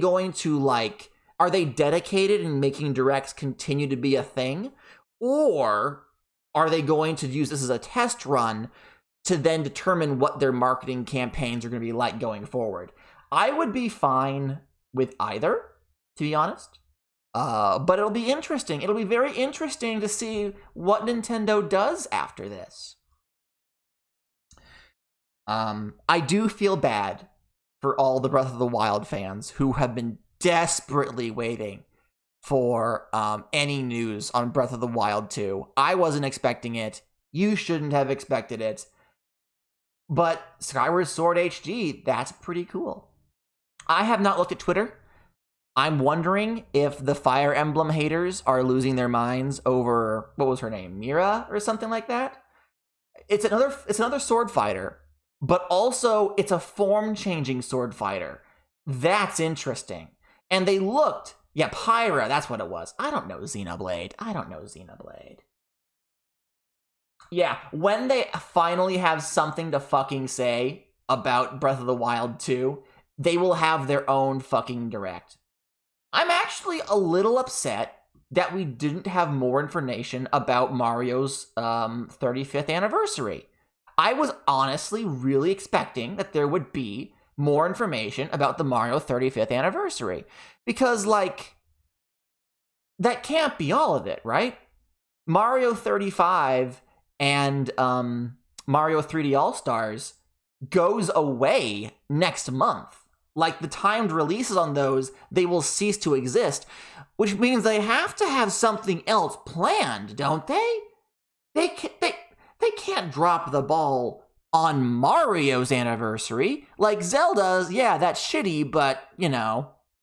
A: dedicated in making directs continue to be a thing? Or are they going to use this as a test run to then determine what their marketing campaigns are going to be like going forward? I would be fine with either, to be honest. But it'll be interesting. It'll be very interesting to see what Nintendo does after this. I do feel bad for all the Breath of the Wild fans who have been desperately waiting for any news on Breath of the Wild 2. I wasn't expecting it. You shouldn't have expected it. But Skyward Sword HD, that's pretty cool. I have not looked at Twitter. I'm wondering if the Fire Emblem haters are losing their minds over, what was her name, Mira or something like that? It's another sword fighter, but also it's a form-changing sword fighter. That's interesting. And they looked, Pyra, that's what it was. I don't know Xenoblade. Yeah, when they finally have something to fucking say about Breath of the Wild 2, they will have their own fucking direct. I'm actually a little upset that we didn't have more information about Mario's 35th anniversary. I was honestly really expecting that there would be more information about the Mario 35th anniversary. Because, that can't be all of it, right? Mario 35 and Mario 3D All-Stars goes away next month. Like, the timed releases on those, they will cease to exist, which means they have to have something else planned, don't they? They can't drop the ball on Mario's anniversary. Like Zelda's, yeah, that's shitty, but,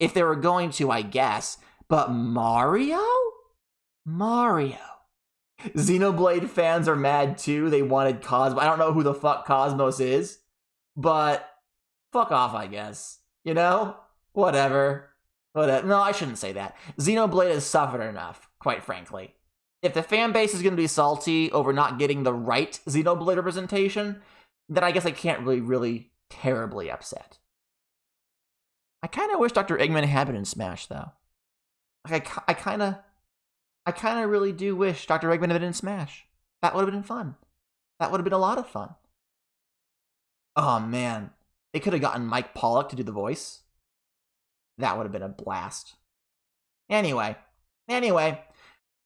A: if they were going to, I guess. But Mario? Xenoblade fans are mad too. They wanted Cosmos. I don't know who the fuck Cosmos is, but fuck off, I guess. Whatever. No, I shouldn't say that. Xenoblade has suffered enough, quite frankly. If the fan base is going to be salty over not getting the right Xenoblade representation, then I guess I can't really terribly upset. I kind of wish Dr. Eggman had been in Smash, though. I kind of really do wish Dr. Eggman had been in Smash. That would have been fun. That would have been a lot of fun. Oh, man. They could have gotten Mike Pollock to do the voice. That would have been a blast. Anyway.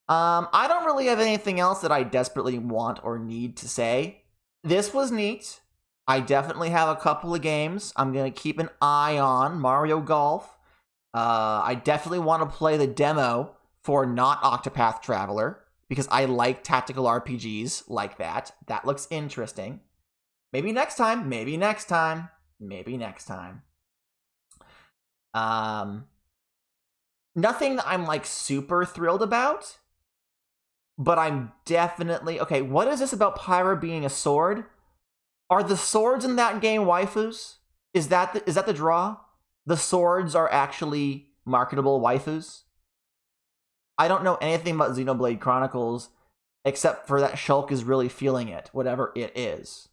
A: I don't really have anything else that I desperately want or need to say. This was neat. I definitely have a couple of games I'm going to keep an eye on. Mario Golf. I definitely want to play the demo for not Octopath Traveler, because I like tactical RPGs like that. That looks interesting. Maybe next time. Maybe next time. Maybe next time. Nothing that I'm like super thrilled about, but I'm definitely... Okay, what is this about Pyra being a sword? Are the swords in that game waifus? Is that the draw? The swords are actually marketable waifus? I don't know anything about Xenoblade Chronicles except for that Shulk is really feeling it, whatever it is.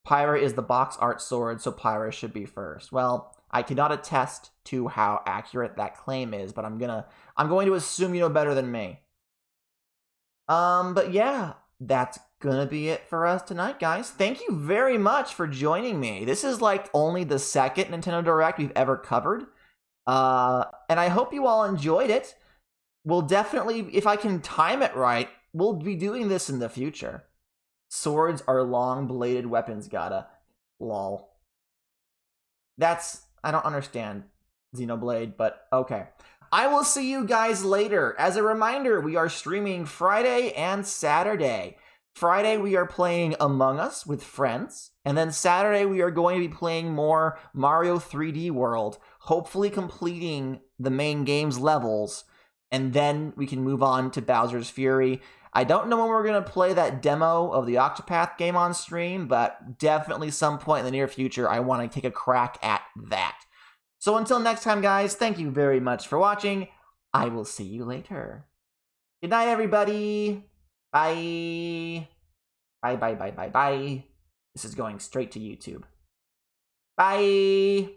A: Pyra is the box art sword, so Pyra should be first. Well, I cannot attest to how accurate that claim is, but I'm going to assume you know better than me. But yeah, that's gonna be it for us tonight, guys. Thank you very much for joining me. This is like only the second Nintendo Direct we've ever covered. And I hope you all enjoyed it. We'll definitely, if I can time it right, we'll be doing this in the future. Swords are long-bladed weapons, gotta. Lol. I don't understand Xenoblade, but okay. I will see you guys later. As a reminder, we are streaming Friday and Saturday. Friday, we are playing Among Us with friends. And then Saturday, we are going to be playing more Mario 3D World, hopefully completing the main game's levels. And then we can move on to Bowser's Fury. I don't know when we're going to play that demo of the Octopath game on stream, but definitely some point in the near future, I want to take a crack at that. So until next time, guys, thank you very much for watching. I will see you later. Good night, everybody. Bye. Bye, bye, bye, bye, bye. This is going straight to YouTube. Bye.